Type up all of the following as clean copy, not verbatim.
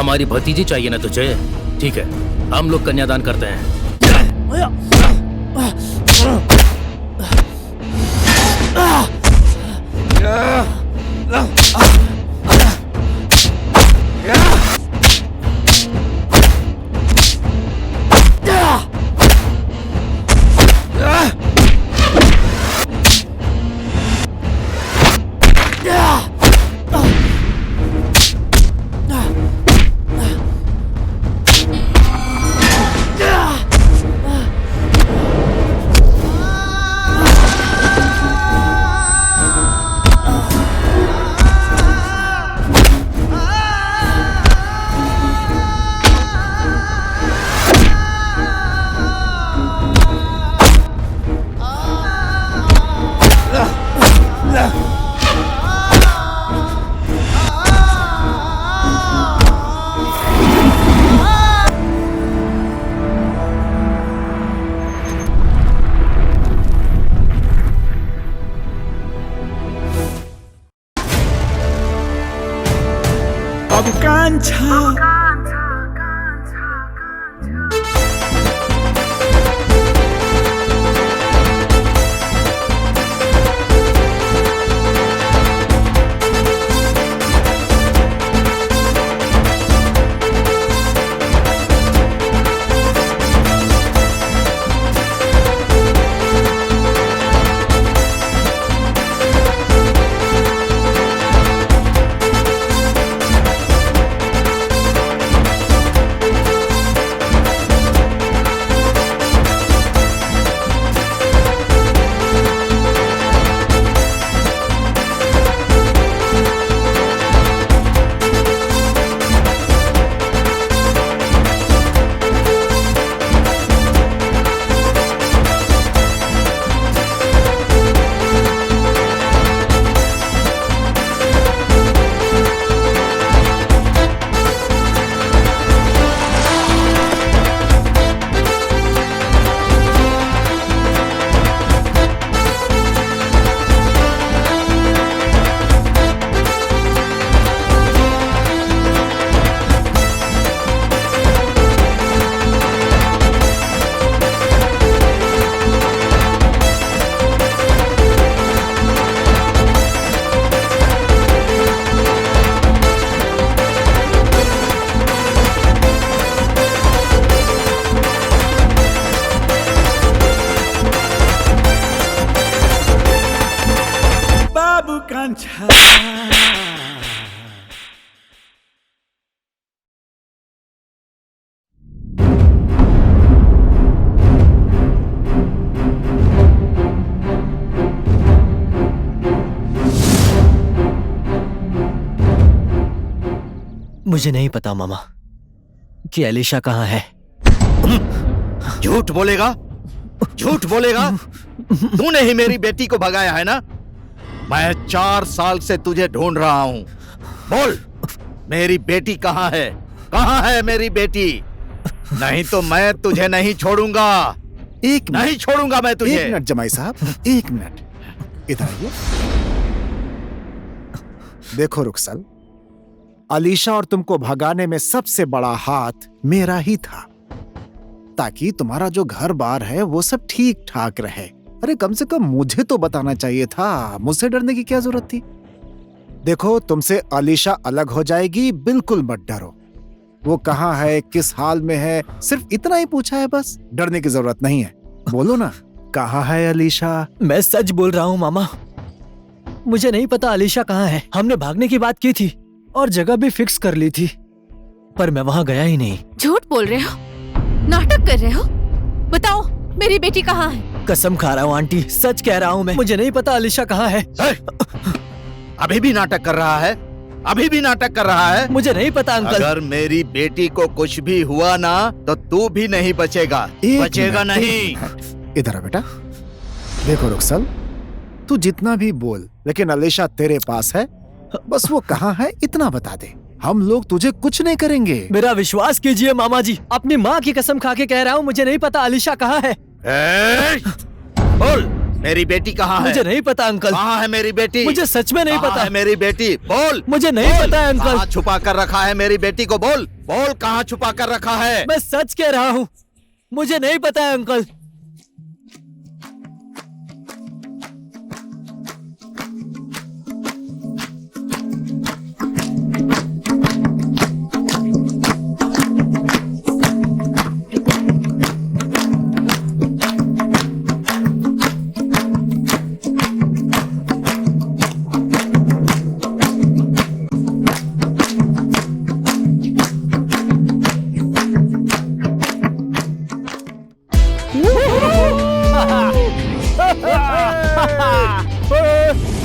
हमारी भतीजी चाहिए ना तुझे? ठीक है, हम लोग कन्यादान करते हैं। मुझे नहीं पता मामा कि अलीशा कहाँ है। झूठ बोलेगा? झूठ बोलेगा? तूने ही मेरी बेटी को भगाया है ना? मैं 4 साल से तुझे ढूंढ रहा हूँ। बोल, मेरी बेटी कहाँ है? कहाँ है मेरी बेटी? नहीं तो मैं तुझे नहीं छोड़ूंगा। नहीं छोड़ूंगा मैं तुझे। 1 मिनट जमाई साहब, 1 मिनट इधर आइए। देखो रुखसल, अलीशा और तुमको भगाने में सबसे बड़ा हाथ मेरा ही था, ताकि तुम्हारा जो घर बार है वो सब ठीक ठाक रहे। अरे कम से कम मुझे तो बताना चाहिए था, मुझसे डरने की क्या जरूरत थी? देखो, तुमसे अलीशा अलग हो जाएगी, बिल्कुल मत डरो। वो कहाँ है, किस हाल में है, सिर्फ इतना ही पूछा है बस। डरने की जरूरत नहीं है। बोलो ना, कहाँ है अलीशा? मैं सच बोल रहा हूँ मामा, मुझे नहीं पता अलीशा कहाँ है। हमने भागने की बात की थी और जगह भी फिक्स कर ली थी, पर मैं वहाँ गया ही नहीं। झूठ बोल रहे हो? नाटक कर रहे हो? बताओ, मेरी बेटी कहाँ है? कसम खा रहा हूँ आंटी, सच कह रहा हूँ मैं। मुझे नहीं पता अलीशा कहाँ है। अभी भी नाटक कर रहा है? अभी भी नाटक कर रहा है? मुझे नहीं पता अंकल। अगर मेरी बेटी को कुछ भी हुआ ना तो तू भी नहीं बचेगा। बचेगा नहीं। इधर आ बेटा। देखो रुखसल, तू जितना भी बोल, लेकिन अलीशा तेरे पास है। बस वो कहाँ है इतना बता दे, हम लोग तुझे कुछ नहीं करेंगे। मेरा विश्वास कीजिए मामा जी, अपनी माँ की कसम खा के कह रहा हूँ, मुझे नहीं पता अलीशा कहाँ है। बोल, मेरी बेटी कहाँ है? मुझे नहीं पता अंकल। कहाँ है मेरी बेटी? मुझे सच में नहीं कहाँ पता है मेरी बेटी? बोल। मुझे नहीं पता है अंकल। कहाँ छुपा कर रखा है मेरी बेटी को? बोल बोल, कहाँ छुपा कर रखा है? मैं सच कह रहा हूँ, मुझे नहीं पता है अंकल।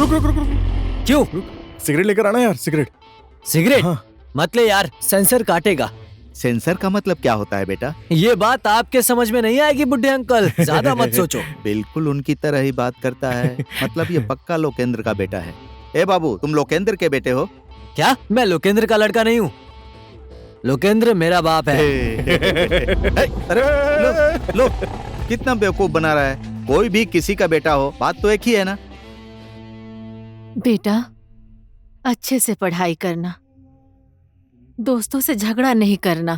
रुक रुक रुक रुक क्यों? सिगरेट लेकर आना यार, सिगरेट। सिगरेट? हाँ। मत ले यार, सेंसर काटेगा। सेंसर का मतलब क्या होता है बेटा? ये बात आपके समझ में नहीं आएगी बुड्ढे अंकल, ज्यादा मत सोचो। बिल्कुल उनकी तरह ही बात करता है। मतलब ये पक्का लोकेंद्र का बेटा है। ए बाबू, तुम लोकेंद्र के बेटे हो? क्या? मैं लोकेंद्र का लड़का नहीं हूँ, लोकेंद्र मेरा बाप है। अरे लो, कितना बेवकूफ बना रहा है। कोई भी किसी का बेटा हो, बात तो एक ही है ना। बेटा, अच्छे से पढ़ाई करना, दोस्तों से झगड़ा नहीं करना।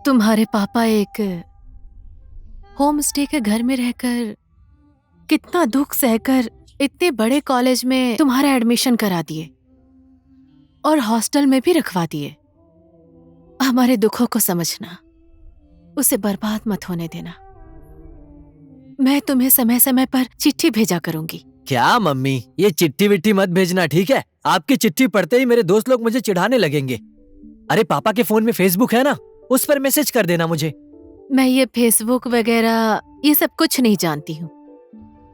तुम्हारे पापा एक होम स्टे के घर में रहकर कितना दुख सहकर इतने बड़े कॉलेज में तुम्हारा एडमिशन करा दिए और हॉस्टल में भी रखवा दिए। हमारे दुखों को समझना, उसे बर्बाद मत होने देना। मैं तुम्हें समय समय पर चिट्ठी भेजा करूंगी। क्या मम्मी, ये चिट्ठी विट्ठी मत भेजना, ठीक है? आपकी चिट्ठी पढ़ते ही मेरे दोस्त लोग मुझे चिढ़ाने लगेंगे। अरे पापा के फोन में फेसबुक है ना, उस पर मैसेज कर देना मुझे। मैं ये फेसबुक वगैरह ये सब कुछ नहीं जानती हूँ।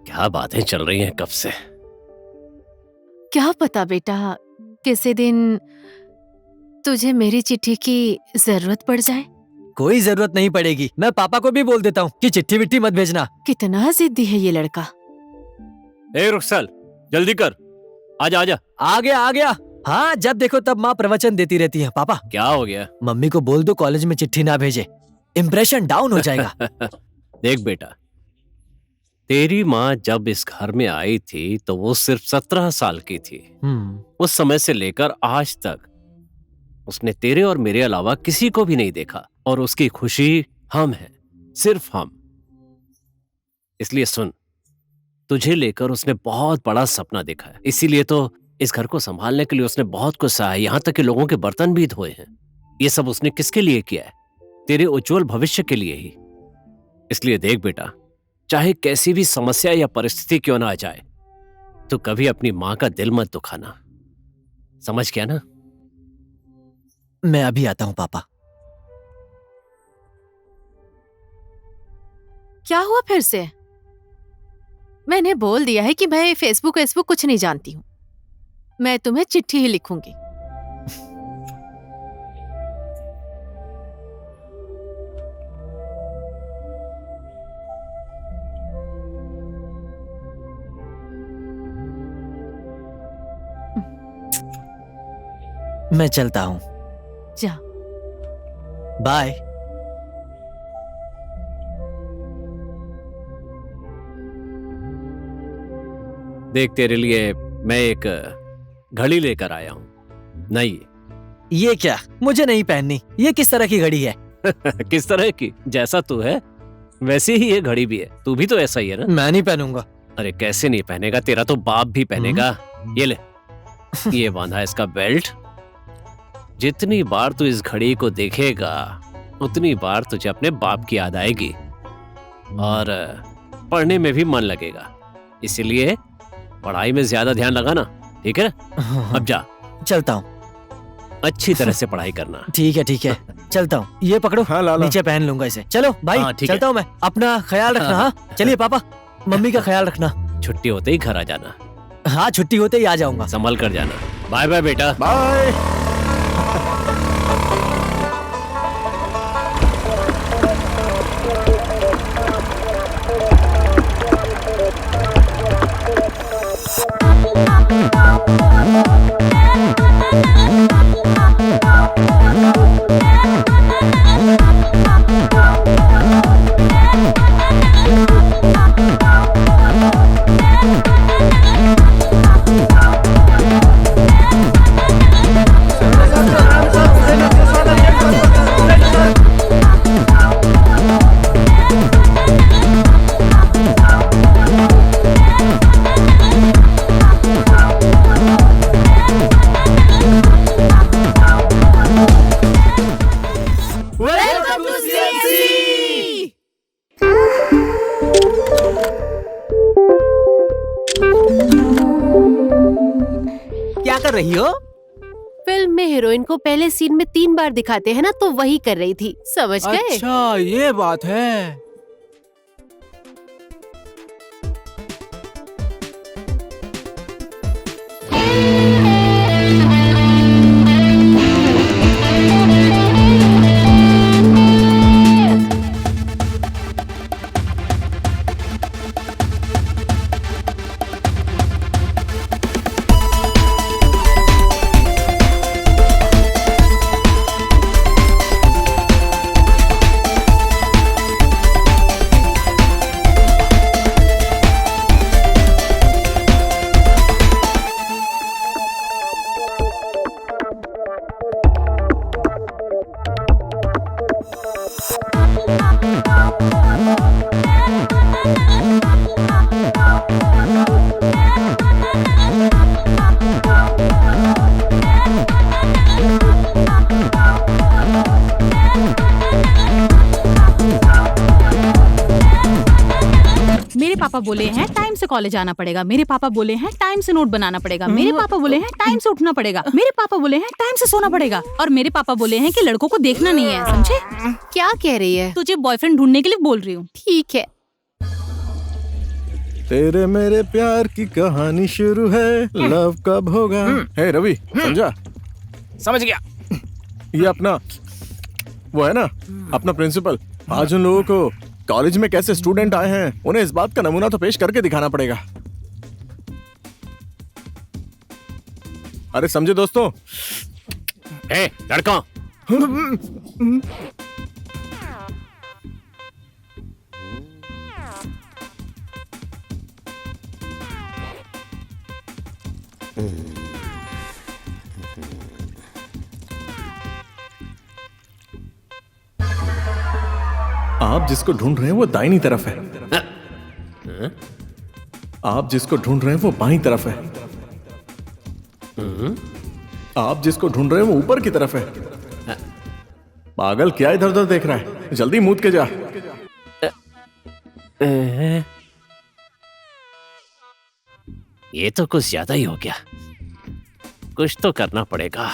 क्या बातें चल रही हैं कब से? क्या पता बेटा, किसी दिन तुझे मेरी चिट्ठी की जरूरत पड़ जाए। कोई जरूरत नहीं पड़ेगी, मैं पापा को भी बोल देता हूँ कि चिट्ठी विट्ठी मत भेजना। कितना जिद्दी है ये लड़का। ए रुखसाल, जल्दी कर, आजा आजा। आ गया। हाँ, जब देखो तब माँ प्रवचन देती रहती है। पापा, क्या हो गया? मम्मी को बोल दो कॉलेज में चिट्ठी ना भेजे, इम्प्रेशन डाउन हो जाएगा। देख बेटा, तेरी माँ जब इस घर में आई थी तो वो सिर्फ 17 साल की थी। उस समय से लेकर आज तक उसने तेरे और मेरे अलावा किसी को भी नहीं देखा, और उसकी खुशी हम हैं, सिर्फ हम। इसलिए सुन, तुझे लेकर उसने बहुत बड़ा सपना देखा है, इसीलिए तो इस घर को संभालने के लिए उसने बहुत कुछ सहा है, यहाँ तक कि लोगों के बर्तन भी धोए हैं। ये सब उसने किसके लिए किया है? तेरे उज्जवल भविष्य के लिए ही। इसलिए देख बेटा, चाहे कैसी भी समस्या या परिस्थिति क्यों ना आ जाए, तो कभी अपनी माँ का दिल मत दुखाना। समझ गया ना? मैं अभी आता हूँ पापा। क्या हुआ फिर से? मैंने बोल दिया है कि मैं फेसबुक कुछ नहीं जानती हूँ। मैं तुम्हें चिट्ठी ही लिखूंगी। मैं चलता हूँ, जा। बाय। देख, तेरे लिए मैं एक घड़ी लेकर आया हूँ, नई। ये क्या? मुझे नहीं पहननी। ये किस तरह की घड़ी है? किस तरह की? जैसा तू है वैसे ही ये घड़ी भी है। तू भी तो ऐसा ही है ना? मैं नहीं पहनूंगा। अरे कैसे नहीं पहनेगा? तेरा तो बाप भी पहनेगा। ये ले, ये बांधा है इसका बेल्ट। जितनी बार तू इस घड़ी को देखेगा उतनी बार तुझे अपने बाप की याद आएगी और पढ़ने में भी मन लगेगा। इसीलिए पढ़ाई में ज्यादा ध्यान लगाना, ठीक है? अब जा, चलता हूँ। अच्छी तरह से पढ़ाई करना। ठीक है, चलता हूँ। ये पकड़ो। हाँ, लाला। नीचे पहन लूंगा इसे। चलो भाई, हाँ, ठीक है। चलता हूँ मैं। अपना ख्याल रखना। हाँ, चलिए पापा, मम्मी का ख्याल रखना। छुट्टी होते ही घर आ जाना। हाँ, छुट्टी होते ही आ जाऊंगा। संभल कर जाना। बाय बाय बेटा। बाय। Thank you. कर रही हो? फिल्म में हीरोइन को पहले सीन में 3 बार दिखाते हैं ना, तो वही कर रही थी, समझ गए? अच्छा ये बात है। मेरे पापा बोले हैं टाइम से कॉलेज आना पड़ेगा, मेरे पापा बोले हैं टाइम से नोट बनाना पड़ेगा, मेरे पापा बोले हैं टाइम से उठना पड़ेगा, मेरे पापा बोले हैं टाइम से सोना पड़ेगा, और मेरे पापा बोले हैं कि लड़कों को देखना नहीं है, समझे? क्या कह रही है? तुझे बॉयफ्रेंड ढूंढने के लिए बोल रही हूँ। ठीक है। तेरे मेरे प्यार की कहानी शुरू है, लव कब होगा। हे रवि, समझा? समझ गया। ये अपना वो है ना, अपना प्रिंसिपल। आज उन लोगों को कॉलेज में कैसे स्टूडेंट आए हैं, उन्हें इस बात का नमूना तो पेश करके दिखाना पड़ेगा। अरे समझे दोस्तों? ए, लड़का, आप जिसको ढूंढ रहे हैं वो दाहिनी तरफ है, आप जिसको ढूंढ रहे हैं वो बाईं तरफ है, आप जिसको ढूंढ रहे हैं वो ऊपर की तरफ है। पागल क्या इधर उधर देख रहा है, जल्दी मूत के जा। ये तो कुछ ज्यादा ही हो गया। कुछ तो करना पड़ेगा।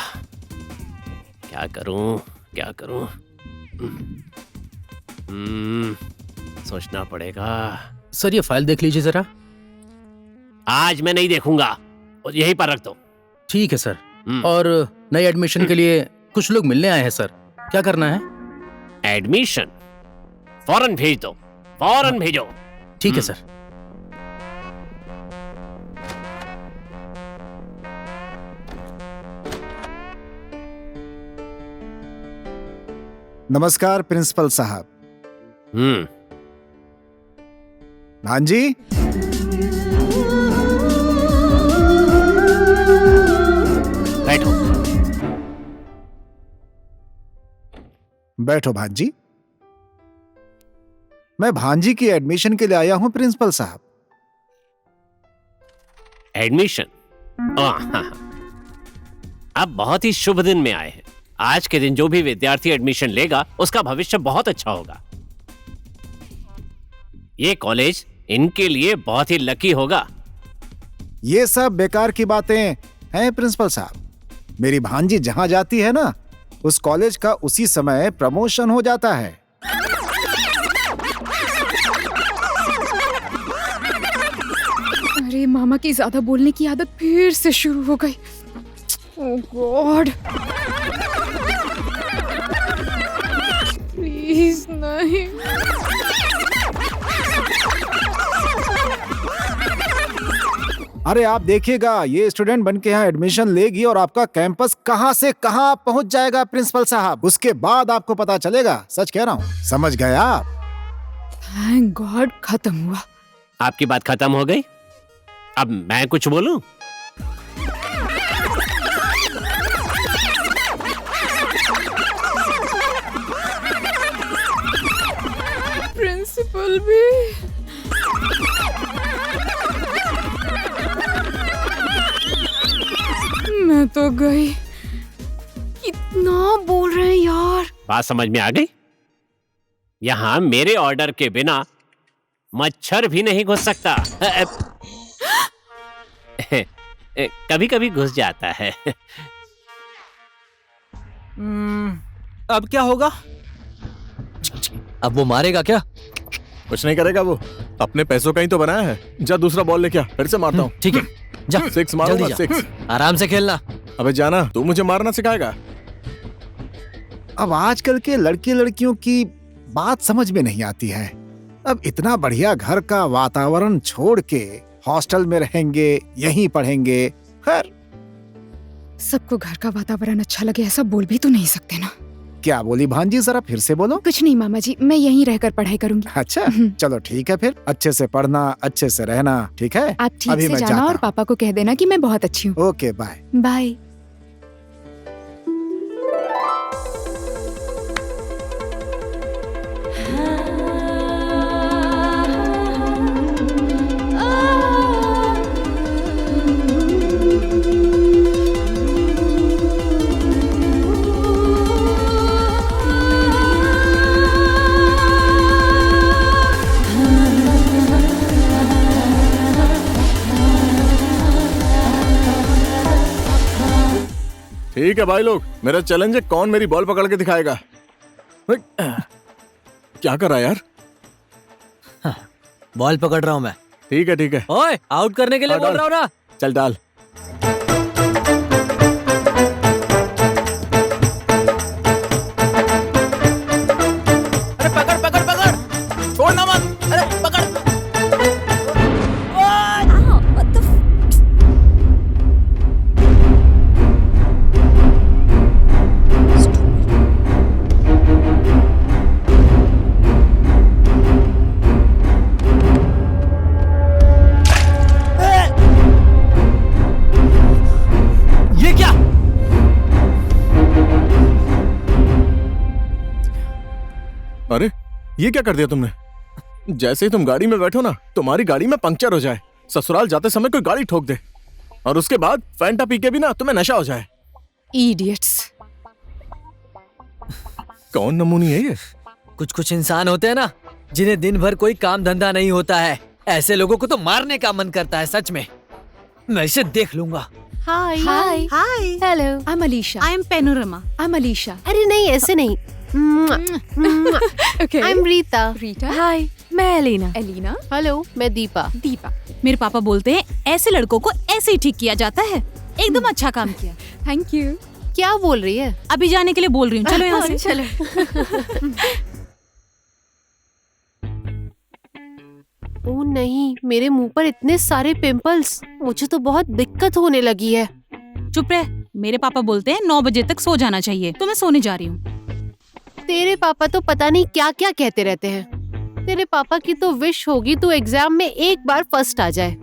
क्या करूं, क्या करूं? सोचना पड़ेगा। सर ये फाइल देख लीजिए जरा। आज मैं नहीं देखूंगा, और यहीं पर रख दो। ठीक है सर। और नए एडमिशन के लिए कुछ लोग मिलने आए हैं सर, क्या करना है? एडमिशन फौरन भेज दो, फौरन भेजो। ठीक है सर। नमस्कार प्रिंसिपल साहब। भांजी, बैठो। बैठो भांजी। मैं भांजी की एडमिशन के लिए आया हूं प्रिंसिपल साहब। एडमिशन? अब बहुत ही शुभ दिन में आए हैं। आज के दिन जो भी विद्यार्थी एडमिशन लेगा उसका भविष्य बहुत अच्छा होगा। ये कॉलेज इनके लिए बहुत ही लकी होगा। ये सब बेकार की बातें हैं प्रिंसिपल साहब। मेरी भांजी जहां जाती है ना, उस कॉलेज का उसी समय प्रमोशन हो जाता है। अरे मामा की ज्यादा बोलने की आदत फिर से शुरू हो गई। ओह गॉड, प्लीज नहीं। अरे आप देखिएगा, ये स्टूडेंट बन के यहाँ एडमिशन लेगी और आपका कैंपस कहाँ से कहाँ पहुँच जाएगा प्रिंसिपल साहब। उसके बाद आपको पता चलेगा। सच कह रहा हूँ, समझ गए आप? थैंक गॉड खत्म हुआ। आपकी बात खत्म हो गई? अब मैं कुछ बोलूं? प्रिंसिपल भी। मैं तो गई। इतना बोल रहे हैं यार। बात समझ में आ गई? यहां मेरे ऑर्डर के बिना मच्छर भी नहीं घुस सकता। कभी कभी घुस जाता है। अब क्या होगा? अब वो मारेगा क्या? कुछ नहीं करेगा वो, अपने पैसों का ही तो बनाया है। जा दूसरा बॉल लेके आ, फिर से मारता हूँ। ठीक है, जा। सिक्स जल्दी मारूंगा, जा। सिक्स। आराम से खेलना। अबे जाना, तू मुझे मारना सिखाएगा? अब आजकल के लड़के लड़कियों की बात समझ में नहीं आती है। अब इतना बढ़िया घर का वातावरण छोड़ के हॉस्टल में रहेंगे, यहीं पढ़ेंगे। खैर, सबको घर का वातावरण अच्छा लगे ऐसा बोल भी तो नहीं सकते ना। क्या बोली भांजी, जरा फिर से बोलो। कुछ नहीं मामा जी, मैं यहीं रहकर पढ़ाई करूंगी। अच्छा, चलो ठीक है फिर। अच्छे से पढ़ना, अच्छे से रहना, ठीक है? आप ठीक अभी से मैं जाना जाता और हूँ। पापा को कह देना कि मैं बहुत अच्छी हूँ। Okay, bye. बाय। ठीक है भाई लोग, मेरा चैलेंज है, कौन मेरी बॉल पकड़ के दिखाएगा। क्या कर रहा है यार? बॉल पकड़ रहा हूँ मैं। ठीक है ठीक है, ओए, आउट करने के लिए हाँ, बोल डाल। रहा हूँ ना। चल डाल। अरे पकड़ पकड़ पकड़, छोड़ना मत। अरे पकड़। ये क्या? अरे ये क्या कर दिया तुमने? जैसे ही तुम गाड़ी में बैठो ना, तुम्हारी गाड़ी में पंक्चर हो जाए, ससुराल जाते समय कोई गाड़ी ठोक दे, और उसके बाद फैंटा पी के भी ना तुम्हें नशा हो जाए। इडियट्स। कौन नमूनी है ये? कुछ कुछ इंसान होते हैं ना, जिन्हें दिन भर कोई काम धंधा नहीं होता है। ऐसे लोगों को तो मारने का मन करता है सच में। मैं इसे देख लूंगा। Hi hi. Hi, hello. I am Alisha. I am Panorama. I am Alisha. अरे नहीं, ऐसे नहीं। Okay. I am Rita. Rita. Hi, मैं एलिना। एलिना। हेलो, मैं दीपा। दीपा। मेरे पापा बोलते हैं ऐसे लड़कों को ऐसे ही ठीक किया जाता है। एकदम अच्छा काम किया। Thank you. क्या बोल रही है? अभी जाने के लिए बोल रही हूँ, चलो यहाँ से। चलो। ओ नहीं, मेरे मुंह पर इतने सारे पिंपल्स, मुझे तो बहुत दिक्कत होने लगी है। चुप रह, मेरे पापा बोलते हैं 9 बजे तक सो जाना चाहिए, तो मैं सोने जा रही हूँ। तेरे पापा तो पता नहीं क्या क्या कहते रहते हैं। तेरे पापा की तो विश होगी तू एग्जाम में एक बार फर्स्ट आ जाए,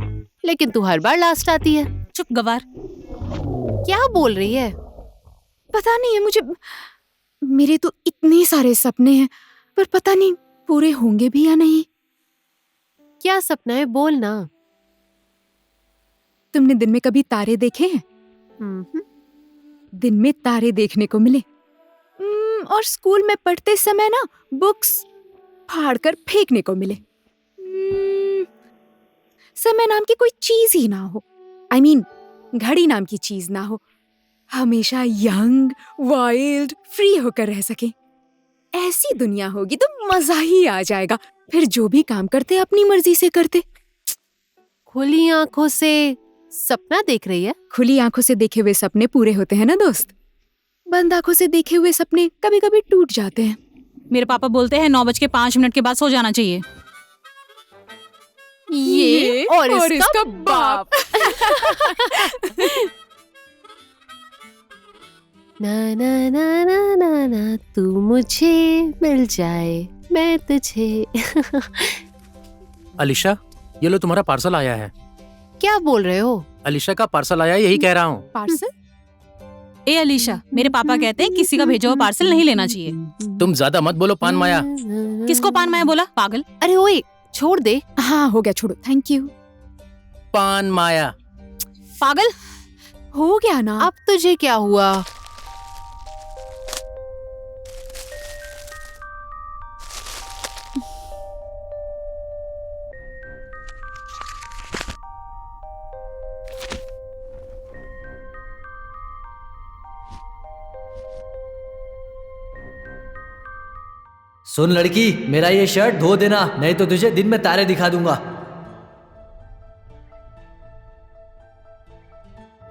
लेकिन तू हर बार लास्ट आती है। चुप गवार। क्या बोल रही है? पता नहीं है मुझे, मेरे तो इतने सारे सपने हैं, पर पता नहीं पूरे होंगे भी या नहीं। क्या सपना है, बोल ना। तुमने दिन में कभी तारे देखे हैं? दिन में तारे देखने को मिले। और स्कूल में पढ़ते समय ना बुक्स फाड़कर फेंकने को मिले। समय नाम की कोई चीज ही ना हो। I mean, घड़ी नाम की चीज ना हो। हमेशा यंग, वाइल्ड, फ्री होकर रह सके। ऐसी दुनिया होगी तो मजा ही आ जाएगा। फिर जो भी काम करते अपनी मर्जी से करते। खुली आंखों से सपना देख रही है? खुली आंखों से देखे हुए सपने पूरे होते हैं ना दोस्त। बंद आंखों से देखे हुए सपने कभी कभी टूट जाते हैं। मेरे पापा बोलते हैं 9:05 के बाद सो जाना चाहिए। ये और इसका बाप। ना ना ना ना ना ना, तू मुझे मिल जाए, मैं तुझे। अलीशा, ये लो तुम्हारा पार्सल आया है। क्या बोल रहे हो? अलीशा का पार्सल आया, यही कह रहा हूँ। पार्सल? ए अलीशा, मेरे पापा कहते हैं किसी का भेजा हुआ पार्सल नहीं लेना चाहिए। तुम ज्यादा मत बोलो पान माया। किसको पान माया बोला, पागल? अरे ओए, छोड़ दे। हाँ हो गया, छोड़ो। Thank you. पान माया। पागल हो गया ना। अब तुझे क्या हुआ? सुन लड़की, मेरा ये शर्ट धो देना, नहीं तो तुझे दिन में तारे दिखा दूंगा।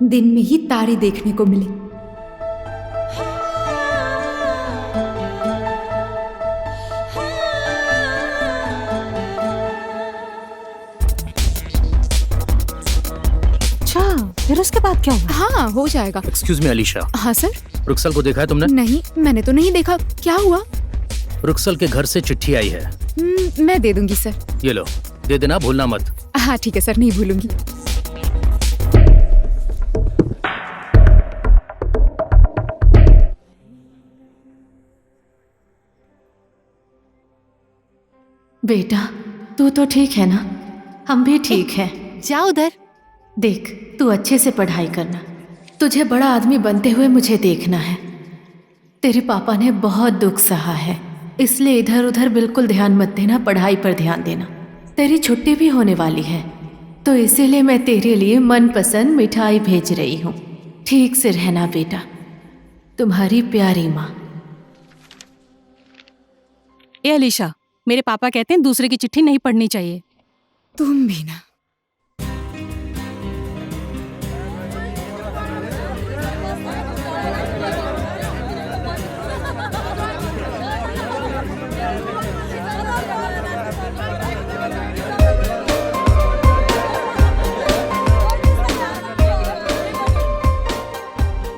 दिन में ही तारे देखने को मिले। अच्छा, फिर उसके बाद क्या हुआ? हाँ, हो जाएगा। एक्सक्यूज मी अलीशा, हाँ सर। रुक्सल को देखा है तुमने? नहीं, मैंने तो नहीं देखा। क्या हुआ? रुक्सल के घर से चिट्ठी आई है। मैं दे दूंगी सर। ये लो, दे देना, भूलना मत। हाँ ठीक है सर, नहीं भूलूंगी। बेटा, तू तो ठीक है ना? हम भी ठीक हैं। जाओ उधर। देख, तू अच्छे से पढ़ाई करना। तुझे बड़ा आदमी बनते हुए मुझे देखना है। तेरे पापा ने बहुत दुख सहा है, इसलिए इधर उधर बिल्कुल ध्यान मत देना, पढ़ाई पर ध्यान देना। तेरी छुट्टी भी होने वाली है, तो इसीलिए मैं तेरे लिए मनपसंद मिठाई भेज रही हूँ। ठीक से रहना बेटा। तुम्हारी प्यारी माँ। ए अलीशा, मेरे पापा कहते हैं दूसरे की चिट्ठी नहीं पढ़नी चाहिए। तुम भी ना।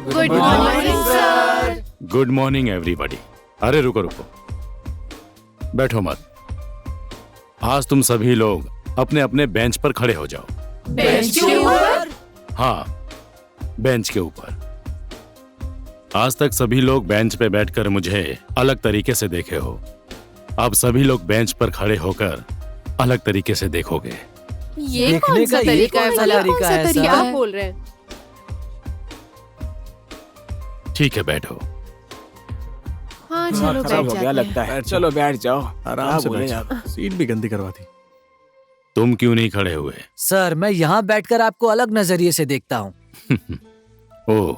Good morning sir. Good morning everybody. अरे रुको रुको, बैठो मत। आज तुम सभी लोग अपने अपने बेंच पर खड़े हो जाओ। बेंच के ऊपर? हाँ, बेंच के ऊपर। आज तक सभी लोग बेंच पे बैठकर मुझे अलग तरीके से देखे हो। अब सभी लोग बेंच पर खड़े होकर अलग तरीके से देखोगे। ये कौन सा तरीका है? भला कौन सा तरीका है? बोल रहे हैं? ठीक है, बैठो। हाँ चलो बैठ जाते हैं। है। चलो बैठ जाओ। आराम से बैठ। सीट भी गंदी करवा दी। तुम क्यों नहीं खड़े हुए? सर, मैं यहाँ बैठकर आपको अलग नजरिए से देखता हूँ। ओह,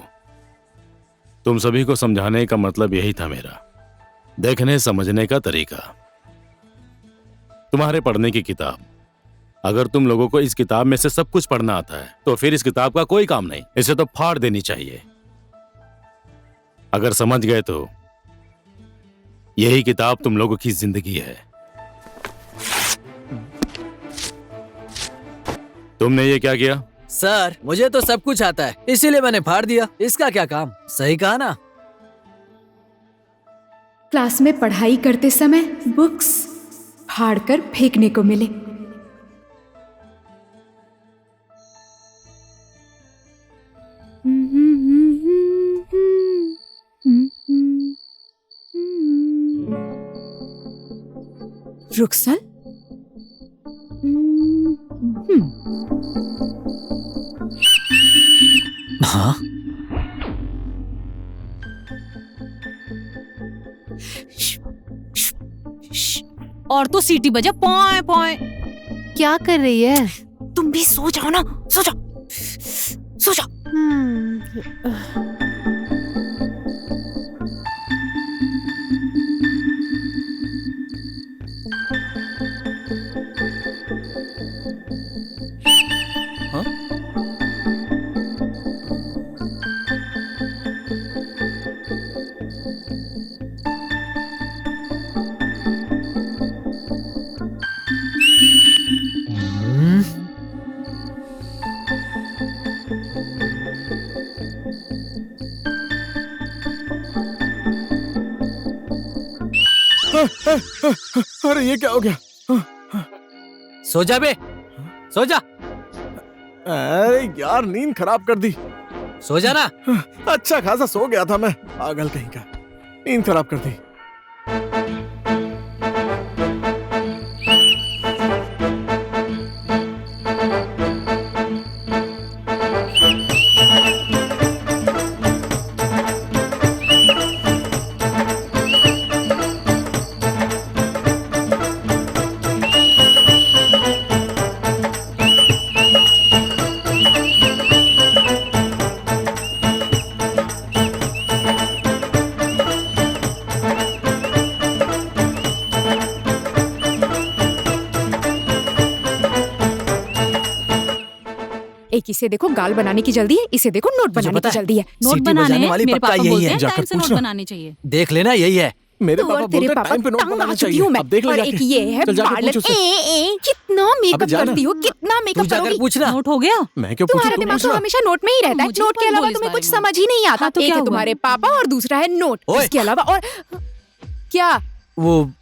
तुम सभी को समझाने का मतलब यही था मेरा। देखने समझने का तरीका। तुम्हारे पढ़ने की किताब, अगर तुम लोगों को इस किताब में से सब कुछ पढ़ना आता है तो फिर इस किताब का कोई काम नहीं, इसे तो फाड़ देनी चाहिए। अगर समझ गए तो यही किताब तुम लोगों की जिंदगी है। तुमने ये क्या किया? सर, मुझे तो सब कुछ आता है, इसीलिए मैंने फाड़ दिया। इसका क्या काम? सही कहा ना? क्लास में पढ़ाई करते समय बुक्स फाड़कर फेंकने को मिले। रुक्सल? हाँ? और तो सीटी बजा पॉय पॉय। क्या कर रही है? तुम भी सो जाओ ना, सो जाओ, सो जाओ। अरे ये क्या हो गया? सो जा बे, सो जा। अरे यार, नींद खराब कर दी। सो जा ना। अच्छा खासा सो गया था मैं, पागल कहीं का। नींद खराब कर दी। एक इसे देखो गाल बनाने की जल्दी है, इसे देखो नोट बनाने पता की है? जल्दी है। नोट सीटी बनाने बजाने हैं, वाली मेरे पक्का पापा यही बोलते है। हैं जाकर टाइम से नोट पूछना। बनाने चाहिए। देख लेना यही है। मेरे तो पापा और तेरे बोलते पापा टाइम पे नोट तंग बनाना आ चुकी चाहिए। हूँ मैं। अब देख ले और जाके। एक ये है चल जाके पार्लर। पूछ उससे। कितना मेकअप जाना। करती हो, कितना तू मेकअप जाकर करोगी। पूछना। नोट हो गया? मैं क्यों पूछूं, तुम्हारा तू दिमाग तो पूछना। हमेशा नोट में ही रहता है। मुझे नोट मत के अलावा बोल इस तुम्हें बारे कुछ में। समझ ही नहीं आता। हाँ, तो एक क्या है हुआ? तुम्हारे पापा और दूसरा है नोट। ओए। इसके अलावा और क्या? वो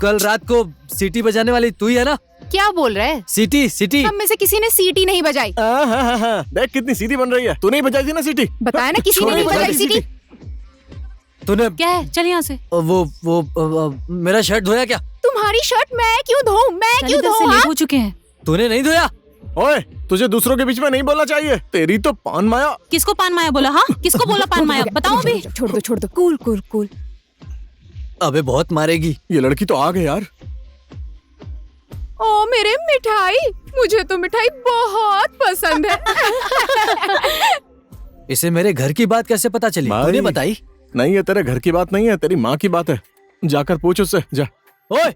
कल रात को सीटी बजाने वाली तू ही है ना? क्या बोल रहा है? सीटी सीटी। हम में से किसी ने सीटी नहीं बजाई। हाँ, देख कितनी सीधी बन रही है। तूने ही बजाई थी ना सीटी। बताया ना किसी ने नहीं बजाई सीटी। तूने क्या है? चल यहाँ से। मेरा शर्ट धोया क्या? तुम्हारी शर्ट मैं क्यों धोऊं? मैं चल क्यों इधर से धोऊं? लेट हाँ? हो चुके हैं। तूने नहीं धोया? ओए, तुझे दूसरों के बीच में नहीं बोलना चाहिए। तेरी तो पान माया। किसको पान माया बोला? हाँ, किसको बोला पान माया? बताओ अभी। छोड़ दो। Cool cool cool. अबे बहुत मारेगी। ये लड़की तो आ गई यार। ओ मेरे मिठाई, मुझे तो मिठाई बहुत पसंद है। इसे मेरे घर की बात कैसे पता चली? भाई। तूने बताई? नहीं, ये तेरे घर की बात नहीं है, तेरी माँ की बात है। जाकर पूछ उससे, जा। ओए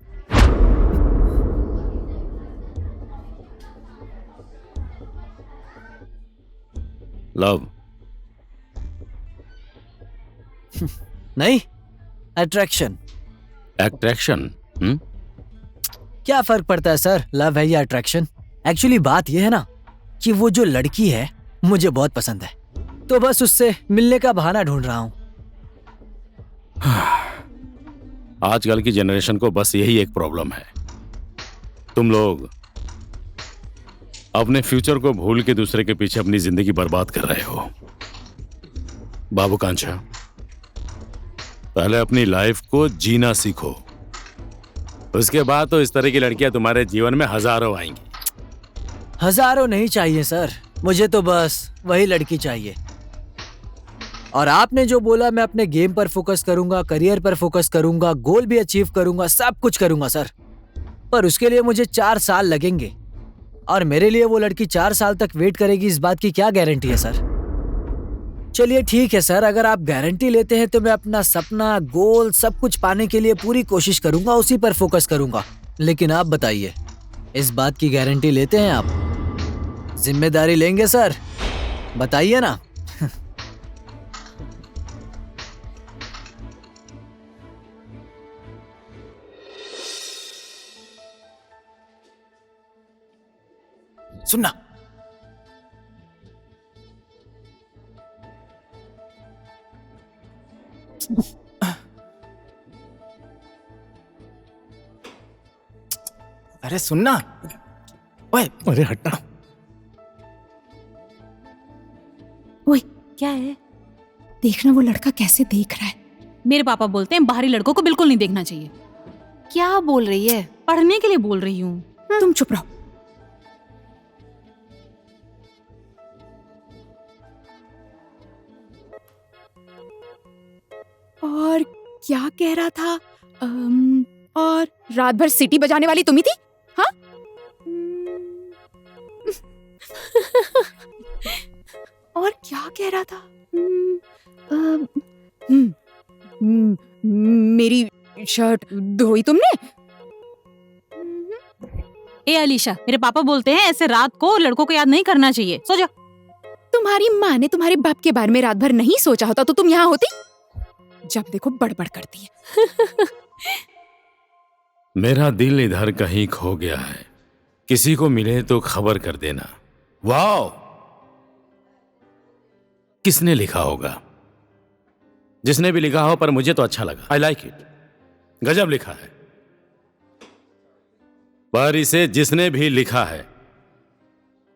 लव। नहीं, अट्रैक्शन। अट्रैक्शन? क्या फर्क पड़ता है सर, लव है या अट्रैक्शन? एक्चुअली बात यह है ना कि वो जो लड़की है मुझे बहुत पसंद है, तो बस उससे मिलने का बहाना ढूंढ रहा हूँ। आजकल की जनरेशन को बस यही एक प्रॉब्लम है। तुम लोग अपने फ्यूचर को भूल के दूसरे के पीछे अपनी जिंदगी बर्बाद कर रहे हो। बाबू कांचा, पहले अपनी लाइफ को जीना सीखो, उसके बाद तो इस तरह की लड़कियां तुम्हारे जीवन में हजारों आएंगी। हजारों नहीं चाहिए सर, मुझे तो बस वही लड़की चाहिए। और आपने जो बोला, मैं अपने गेम पर फोकस करूंगा, करियर पर फोकस करूंगा, गोल भी अचीव करूंगा, सब कुछ करूंगा सर। पर उसके लिए मुझे 4 साल लगेंगे, और मेरे लिए वो लड़की 4 साल तक वेट करेगी, इस बात की क्या गारंटी है सर? चलिए ठीक है सर, अगर आप गारंटी लेते हैं तो मैं अपना सपना, गोल, सब कुछ पाने के लिए पूरी कोशिश करूंगा, उसी पर फोकस करूंगा। लेकिन आप बताइए, इस बात की गारंटी लेते हैं आप? जिम्मेदारी लेंगे सर? बताइए ना। सुनना, अरे सुनना। ओए, अरे हटना। ओए, क्या है? देखना वो लड़का कैसे देख रहा है। मेरे पापा बोलते हैं बाहरी लड़कों को बिल्कुल नहीं देखना चाहिए। क्या बोल रही है? पढ़ने के लिए बोल रही हूँ। तुम चुप रहो। और क्या कह रहा था? और रात भर सीटी बजाने वाली तुम ही थी? हाँ? और क्या कह रहा था? मेरी शर्ट धोई तुमने? ए अलीशा, मेरे पापा बोलते हैं ऐसे रात को लड़कों को याद नहीं करना चाहिए। सो जा। तुम्हारी माँ ने तुम्हारे बाप के बारे में रात भर नहीं सोचा होता तो तुम यहाँ होती? जब देखो बड़बड़ करती है। मेरा दिल इधर कहीं खो गया है, किसी को मिले तो खबर कर देना। वाओ, किसने लिखा होगा? जिसने भी लिखा हो, पर मुझे तो अच्छा लगा। I like it. गजब लिखा है। पर इसे जिसने भी लिखा है,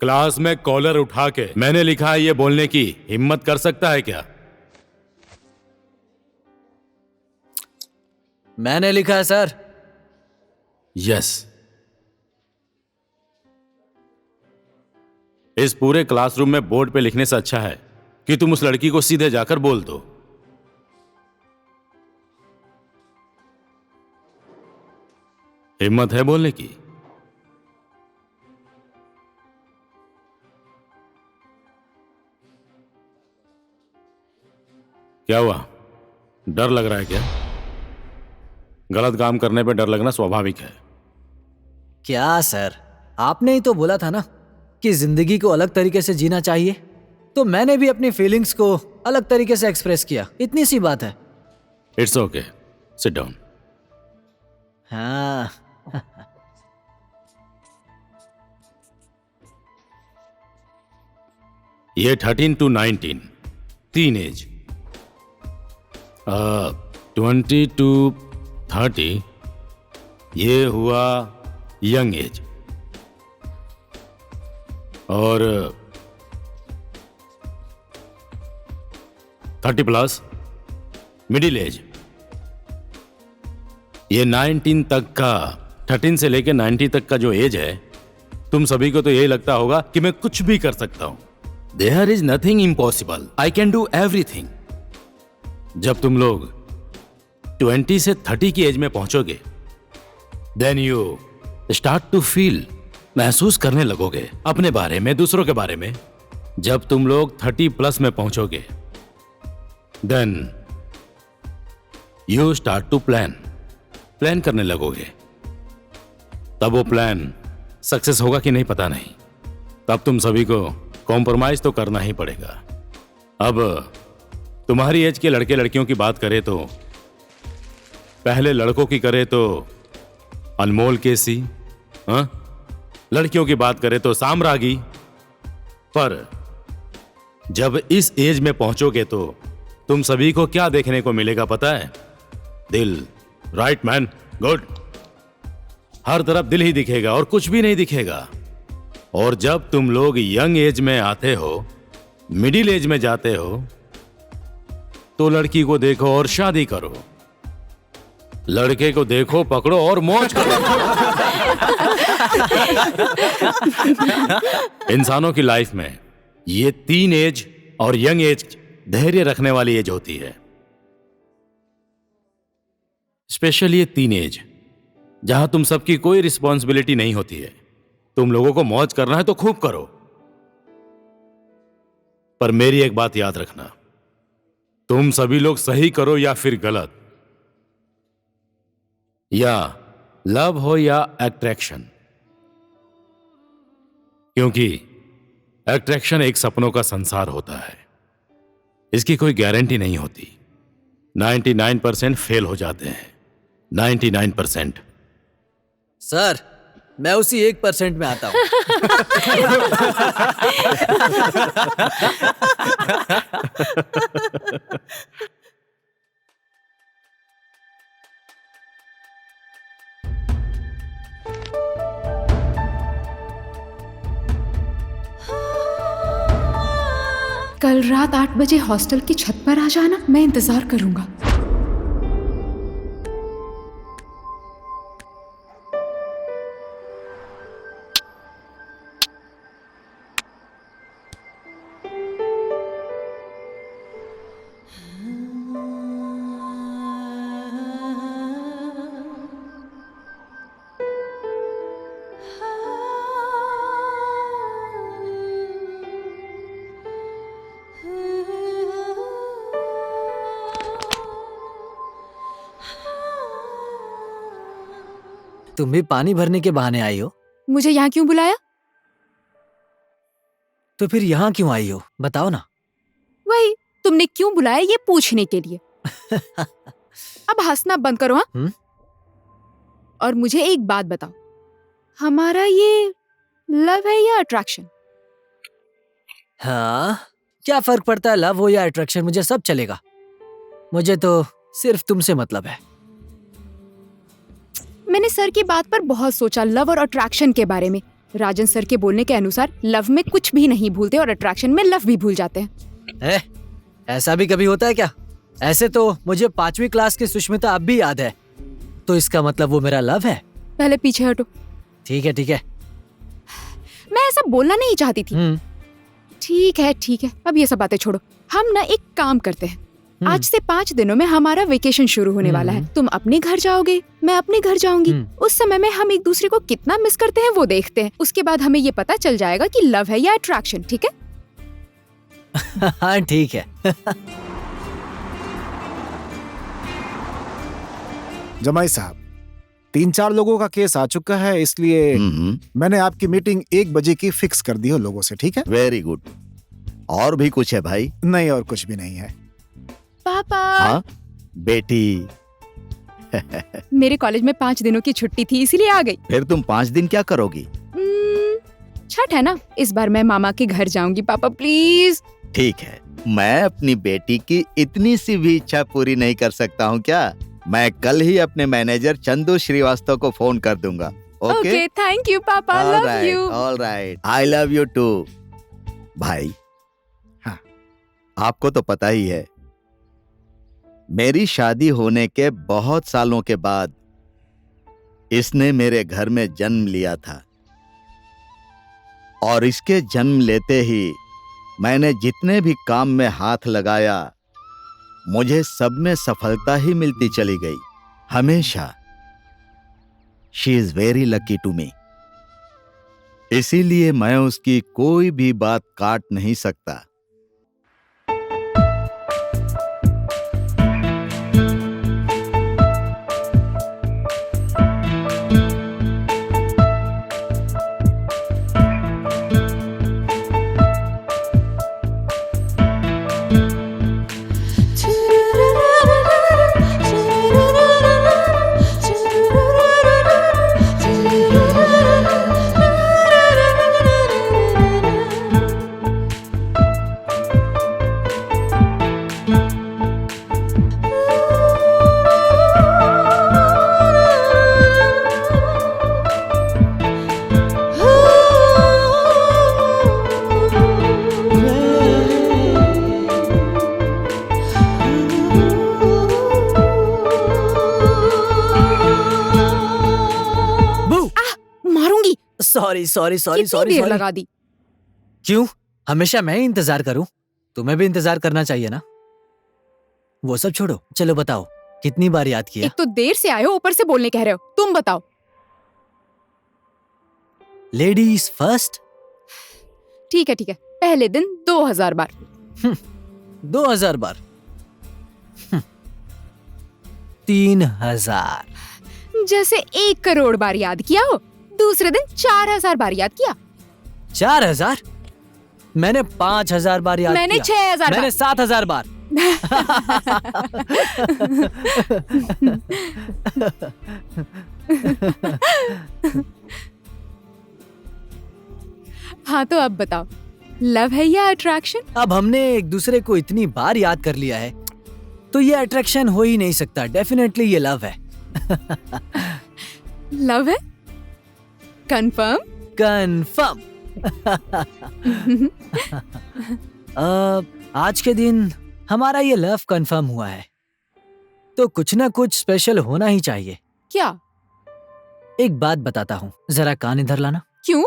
क्लास में कॉलर उठा के मैंने लिखा है ये बोलने की हिम्मत कर सकता है क्या? मैंने लिखा है सर। यस। इस पूरे क्लासरूम में बोर्ड पे लिखने से अच्छा है कि तुम उस लड़की को सीधे जाकर बोल दो। हिम्मत है बोलने की? क्या हुआ, डर लग रहा है क्या? गलत काम करने पे डर लगना स्वाभाविक है। क्या सर, आपने ही तो बोला था ना कि जिंदगी को अलग तरीके से जीना चाहिए, तो मैंने भी अपनी फीलिंग्स को अलग तरीके से एक्सप्रेस किया। इतनी सी बात है। It's okay, sit down. हाँ। ये 13 to 19 टीन एज, 20 to 30 ये हुआ यंग एज, और 30 प्लस मिडिल एज। ये 19 तक का, 13 से लेकर 90 तक का जो एज है, तुम सभी को तो यही लगता होगा कि मैं कुछ भी कर सकता हूं। There is nothing impossible. I can do everything. जब तुम लोग 20 से 30 की एज में पहुंचोगे, then you start to feel, महसूस करने लगोगे अपने बारे में, दूसरों के बारे में। जब तुम लोग 30 प्लस में पहुंचोगे, then you start to plan करने लगोगे। तब वो प्लान सक्सेस होगा कि नहीं पता नहीं। तब तुम सभी को कॉम्प्रोमाइज तो करना ही पड़ेगा। अब तुम्हारी एज के लड़के लड़कियों की बात करें तो, पहले लड़कों की करें तो अनमोल केसी, लड़कियों की बात करें तो साम्रागी। पर जब इस एज में पहुंचोगे तो तुम सभी को क्या देखने को मिलेगा पता है? दिल। Right man, good. हर तरफ दिल ही दिखेगा और कुछ भी नहीं दिखेगा। और जब तुम लोग यंग एज में आते हो, मिडिल एज में जाते हो, तो लड़की को देखो और शादी करो, लड़के को देखो, पकड़ो और मौज करो। इंसानों की लाइफ में ये 3 एज और यंग एज धैर्य रखने वाली एज होती है। स्पेशली ये 3 एज जहां तुम सबकी कोई रिस्पॉन्सिबिलिटी नहीं होती है। तुम लोगों को मौज करना है तो खूब करो, पर मेरी एक बात याद रखना, तुम सभी लोग सही करो या फिर गलत, या लव हो या अट्रैक्शन, क्योंकि अट्रैक्शन एक सपनों का संसार होता है, इसकी कोई गारंटी नहीं होती। 99% फेल हो जाते हैं, 99%। सर, मैं उसी 1% में आता हूं। कल रात 8 बजे हॉस्टल की छत पर आ जाना, मैं इंतजार करूंगा। तुम भी पानी भरने के बहाने आई हो? मुझे यहाँ क्यों बुलाया? तो फिर यहाँ क्यों आई हो, बताओ ना। वही, तुमने क्यों बुलाया ये पूछने के लिए। अब हंसना बंद करो। हाँ, और मुझे एक बात बताओ, हमारा ये लव है या अट्रैक्शन? हाँ, क्या फर्क पड़ता है लव हो या अट्रैक्शन, मुझे सब चलेगा। मुझे तो सिर्फ तुमसे मतलब है। मैंने सर की बात पर बहुत सोचा, लव और अट्रैक्शन के बारे में। राजन सर के बोलने के अनुसार लव में कुछ भी नहीं भूलते और अट्रैक्शन में लव भी भूल जाते हैं। ऐसा भी कभी होता है क्या? ऐसे तो मुझे 5वीं क्लास की सुष्मिता अब भी याद है, तो इसका मतलब वो मेरा लव है। पहले पीछे हटो। ठीक है ठीक है, मैं ऐसा बोलना नहीं चाहती थी। ठीक है, अब ये सब बातें छोड़ो। हम ना एक काम करते हैं, आज से 5 दिनों में हमारा वेकेशन शुरू होने वाला है। तुम अपने घर जाओगे, मैं अपने घर जाऊंगी। उस समय में हम एक दूसरे को कितना मिस करते हैं वो देखते हैं। उसके बाद हमें ये पता चल जाएगा कि लव है या अट्रैक्शन। ठीक है? हाँ ठीक है। जमाई साहब, 3-4 लोगों का केस आ चुका है, इसलिए मैंने आपकी मीटिंग 1 बजे की फिक्स कर दी हो लोगों से, ठीक है? Very good. और भी कुछ है भाई? नहीं, और कुछ भी नहीं है। पापा। हाँ बेटी। मेरे कॉलेज में 5 दिनों की छुट्टी थी, इसीलिए आ गई। फिर तुम 5 दिन क्या करोगी? छठ है ना, इस बार मैं मामा के घर जाऊंगी। पापा प्लीज। ठीक है, मैं अपनी बेटी की इतनी सी भी इच्छा पूरी नहीं कर सकता हूँ क्या? मैं कल ही अपने मैनेजर चंदू श्रीवास्तव को फोन कर दूंगा। ओके, थैंक यू पापा, love you. Alright, I love you too. भाई, हाँ, आपको तो पता ही है, मेरी शादी होने के बहुत सालों के बाद इसने मेरे घर में जन्म लिया था, और इसके जन्म लेते ही मैंने जितने भी काम में हाथ लगाया, मुझे सब में सफलता ही मिलती चली गई, हमेशा। She is very lucky to me. इसीलिए मैं उसकी कोई भी बात काट नहीं सकता। सॉरी कितनी देर लगा दी? क्यों? हमेशा मैं ही इंतजार करूं? तुम्हें भी इंतजार करना चाहिए ना। वो सब छोड़ो, चलो बताओ कितनी बार याद किया? एक तो देर से आए हो, ऊपर से बोलने कह रहे हो। तुम बताओ। Ladies first. ठीक है, पहले दिन 2000 बार। 2000 बार। 3000। जैसे 1 करोड़ बार याद किया हो। दूसरे दिन 4000 बार याद किया। 4000? मैंने 5000 बार याद मैंने किया। 6000 मैंने 7000 बार। हाँ तो अब बताओ, लव है या अट्रैक्शन? अब हमने एक दूसरे को इतनी बार याद कर लिया है तो ये अट्रैक्शन हो ही नहीं सकता। डेफिनेटली ये लव है। लव है? कंफर्म? कंफर्म। आज के दिन हमारा ये लव कंफर्म हुआ है तो कुछ ना कुछ स्पेशल होना ही चाहिए। क्या? एक बात बताता हूँ, जरा कान इधर लाना। क्यों?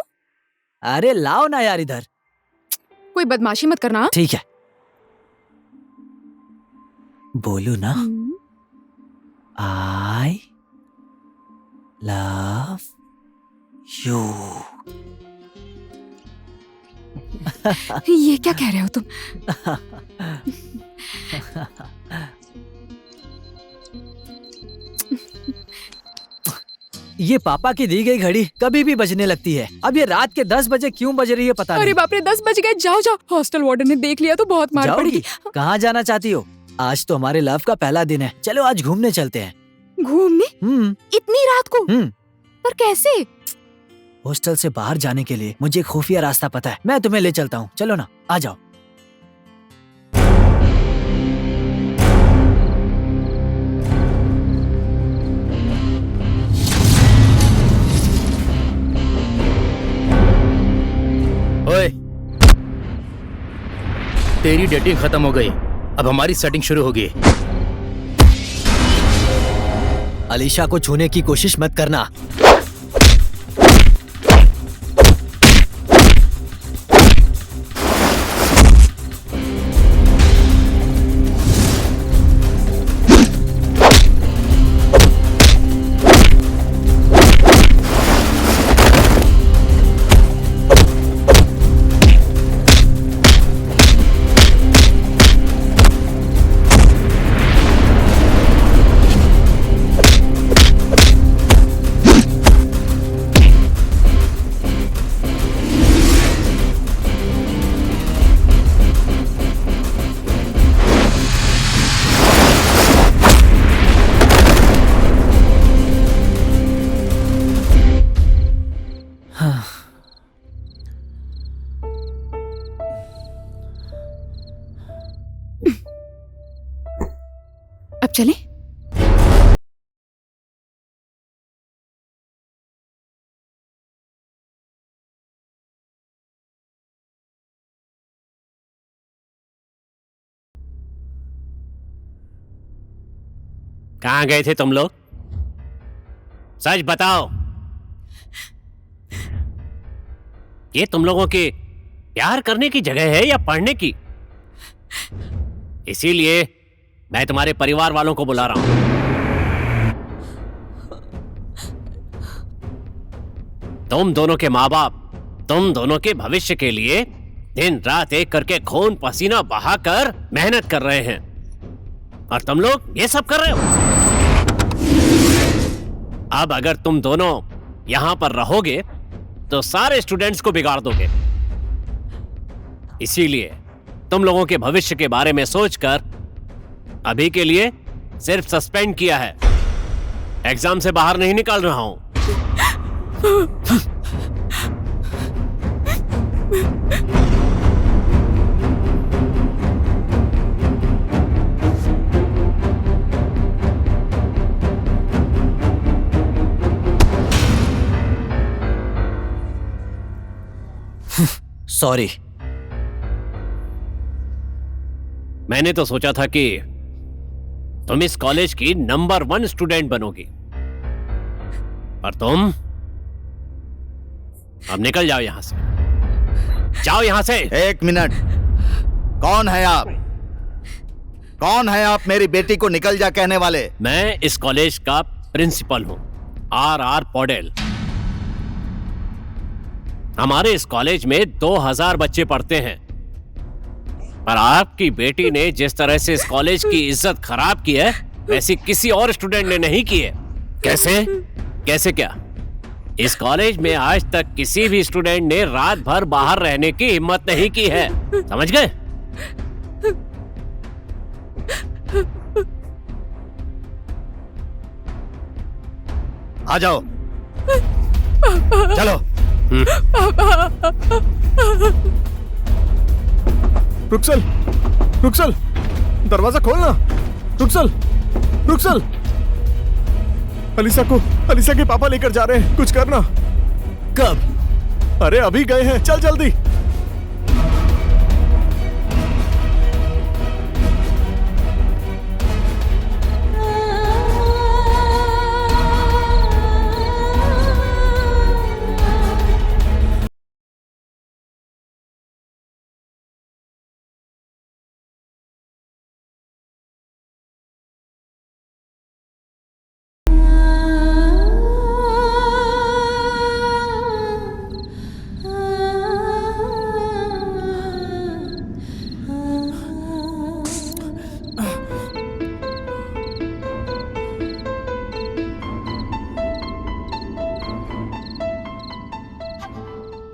अरे लाओ ना यार इधर। कोई बदमाशी मत करना। ठीक है, बोलू ना। आई लव यू। ये क्या कह रहे हो तुम? ये पापा की दी गई घड़ी कभी भी बजने लगती है। अब ये रात के 10 बजे क्यों बज रही है पता नहीं। अरे बाप रे, 10 बज गए। जाओ जाओ, हॉस्टल वार्डन ने देख लिया तो बहुत मार पड़ेगी। कहाँ जाना चाहती हो? आज तो हमारे लव का पहला दिन है। चलो आज घूमने चलते हैं। घूमने? इतनी रात को? पर कैसे? हॉस्टल से बाहर जाने के लिए मुझे खुफिया रास्ता पता है, मैं तुम्हें ले चलता हूँ। चलो ना, आ जाओ। ओए, तेरी डेटिंग खत्म हो गई, अब हमारी सेटिंग शुरू होगी। अलीशा को छूने की कोशिश मत करना। कहाँ गए थे तुम लोग? सच बताओ। ये तुम लोगों के प्यार करने की जगह है या पढ़ने की? इसीलिए मैं तुम्हारे परिवार वालों को बुला रहा हूं। तुम दोनों के माँ बाप तुम दोनों के भविष्य के लिए दिन रात एक करके खून पसीना बहाकर मेहनत कर रहे हैं, और तुम लोग ये सब कर रहे हो। अब अगर तुम दोनों यहां पर रहोगे तो सारे स्टूडेंट्स को बिगाड़ दोगे। इसीलिए तुम लोगों के भविष्य के बारे में सोचकर अभी के लिए सिर्फ सस्पेंड किया है। एग्जाम से बाहर नहीं निकाल रहा हूं। सॉरी। मैंने तो सोचा था कि तुम इस कॉलेज की नंबर 1 स्टूडेंट बनोगी, पर तुम अब निकल जाओ यहां से। जाओ यहां से। एक मिनट, कौन है आप? कौन है आप मेरी बेटी को निकल जा कहने वाले? मैं इस कॉलेज का प्रिंसिपल हूं, R.R. पौडेल। हमारे इस कॉलेज में 2000 बच्चे पढ़ते हैं, पर आपकी बेटी ने जिस तरह से इस कॉलेज की इज्जत खराब की है, वैसी किसी और स्टूडेंट ने नहीं की है। कैसे? कैसे क्या? इस कॉलेज में आज तक किसी भी स्टूडेंट ने रात भर बाहर रहने की हिम्मत नहीं की है। समझ गए? आ जाओ, चलो। रुक्सल, रुक्सल, दरवाजा खोलना। रुक्सल, रुक्सल, अलीसा के पापा लेकर जा रहे हैं, कुछ करना। कब? अरे अभी गए हैं, चल जल्दी।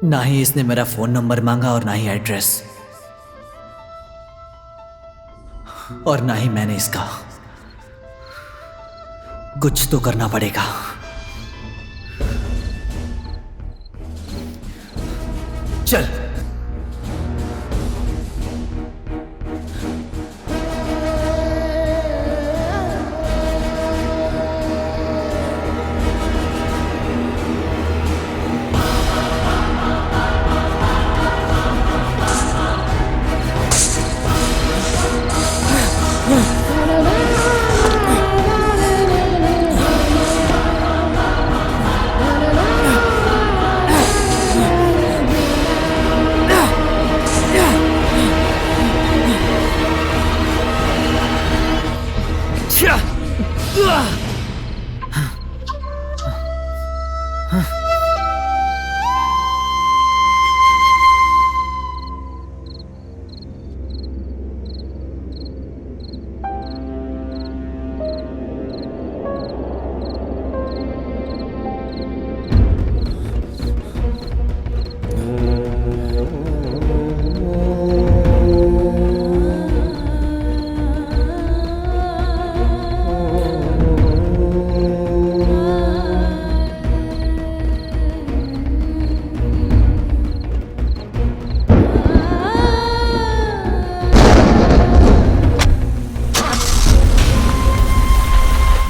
ना ही इसने मेरा फोन नंबर मांगा और ना ही एड्रेस, और ना ही मैंने इसका। कुछ तो करना पड़ेगा। चल।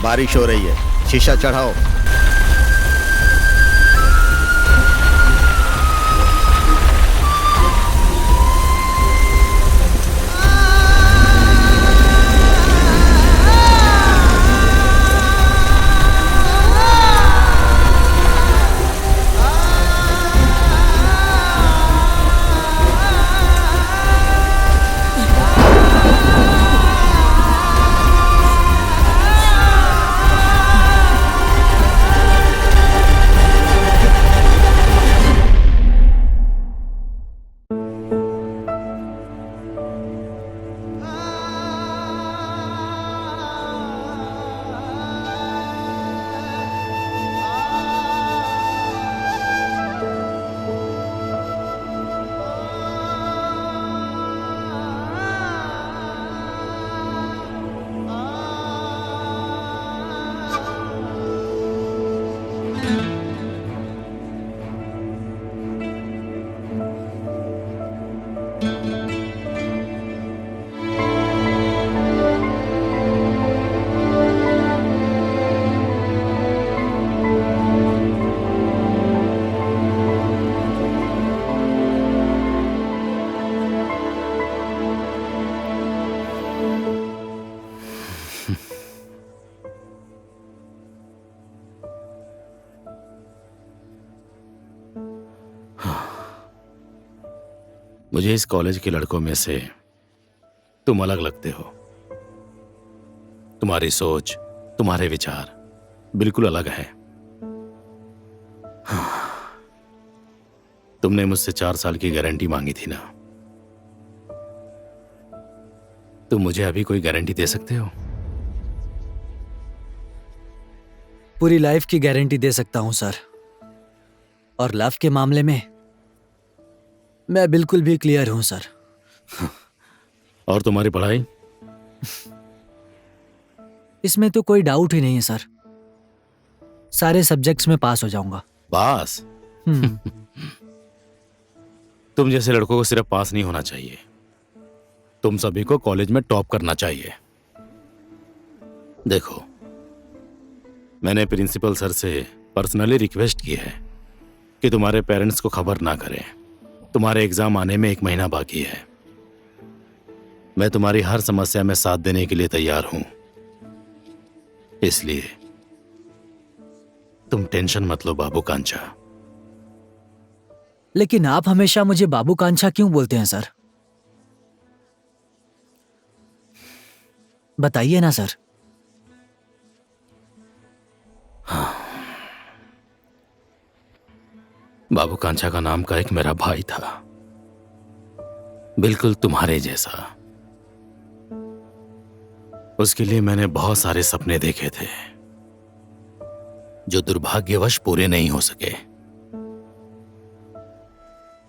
बारिश हो रही है, शीशा चढ़ाओ। मुझे इस कॉलेज के लड़कों में से तुम अलग लगते हो। तुम्हारी सोच, तुम्हारे विचार बिल्कुल अलग है। तुमने मुझसे 4 साल की गारंटी मांगी थी ना, तुम मुझे अभी कोई गारंटी दे सकते हो? पूरी लाइफ की गारंटी दे सकता हूं सर, और लव के मामले में मैं बिल्कुल भी क्लियर हूं सर। और तुम्हारी पढ़ाई? इसमें तो कोई डाउट ही नहीं है सर, सारे सब्जेक्ट्स में पास हो जाऊंगा। पास? तुम जैसे लड़कों को सिर्फ पास नहीं होना चाहिए, तुम सभी को कॉलेज में टॉप करना चाहिए। देखो, मैंने प्रिंसिपल सर से पर्सनली रिक्वेस्ट की है कि तुम्हारे पेरेंट्स को खबर ना करें। तुम्हारे एग्जाम आने में 1 महीना बाकी है। मैं तुम्हारी हर समस्या में साथ देने के लिए तैयार हूं, इसलिए तुम टेंशन मत लो बाबू कांचा। लेकिन आप हमेशा मुझे बाबू कांचा क्यों बोलते हैं सर? बताइए ना सर। हाँ, बाबू कांचा का नाम का एक मेरा भाई था, बिल्कुल तुम्हारे जैसा। उसके लिए मैंने बहुत सारे सपने देखे थे जो दुर्भाग्यवश पूरे नहीं हो सके।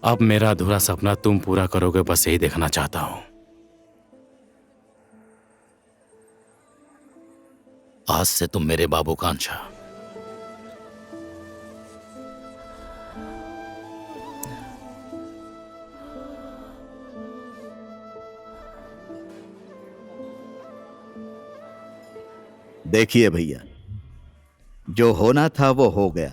अब मेरा अधूरा सपना तुम पूरा करोगे, बस यही देखना चाहता हूं। आज से तुम मेरे बाबू कांचा। देखिए भैया, जो होना था वो हो गया।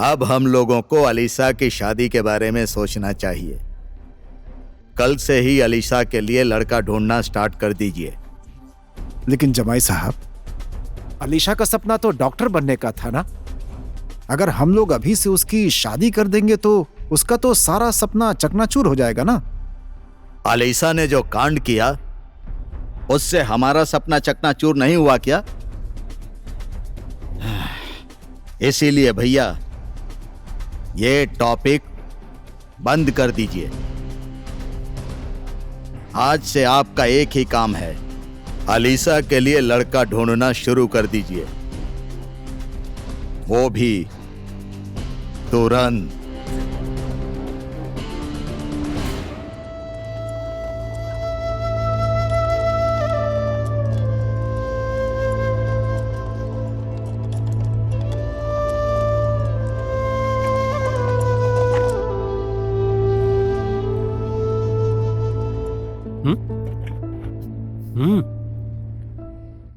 अब हम लोगों को अलीसा की शादी के बारे में सोचना चाहिए। कल से ही अलीसा के लिए लड़का ढूंढना स्टार्ट कर दीजिए। लेकिन जमाई साहब, अलीशा का सपना तो डॉक्टर बनने का था ना। अगर हम लोग अभी से उसकी शादी कर देंगे तो उसका तो सारा सपना चकनाचूर हो जाएगा ना। अलीसा ने जो कांड किया उससे हमारा सपना चकनाचूर नहीं हुआ क्या? इसीलिए भैया ये टॉपिक बंद कर दीजिए। आज से आपका एक ही काम है, अलीसा के लिए लड़का ढूंढना शुरू कर दीजिए, वो भी तुरंत।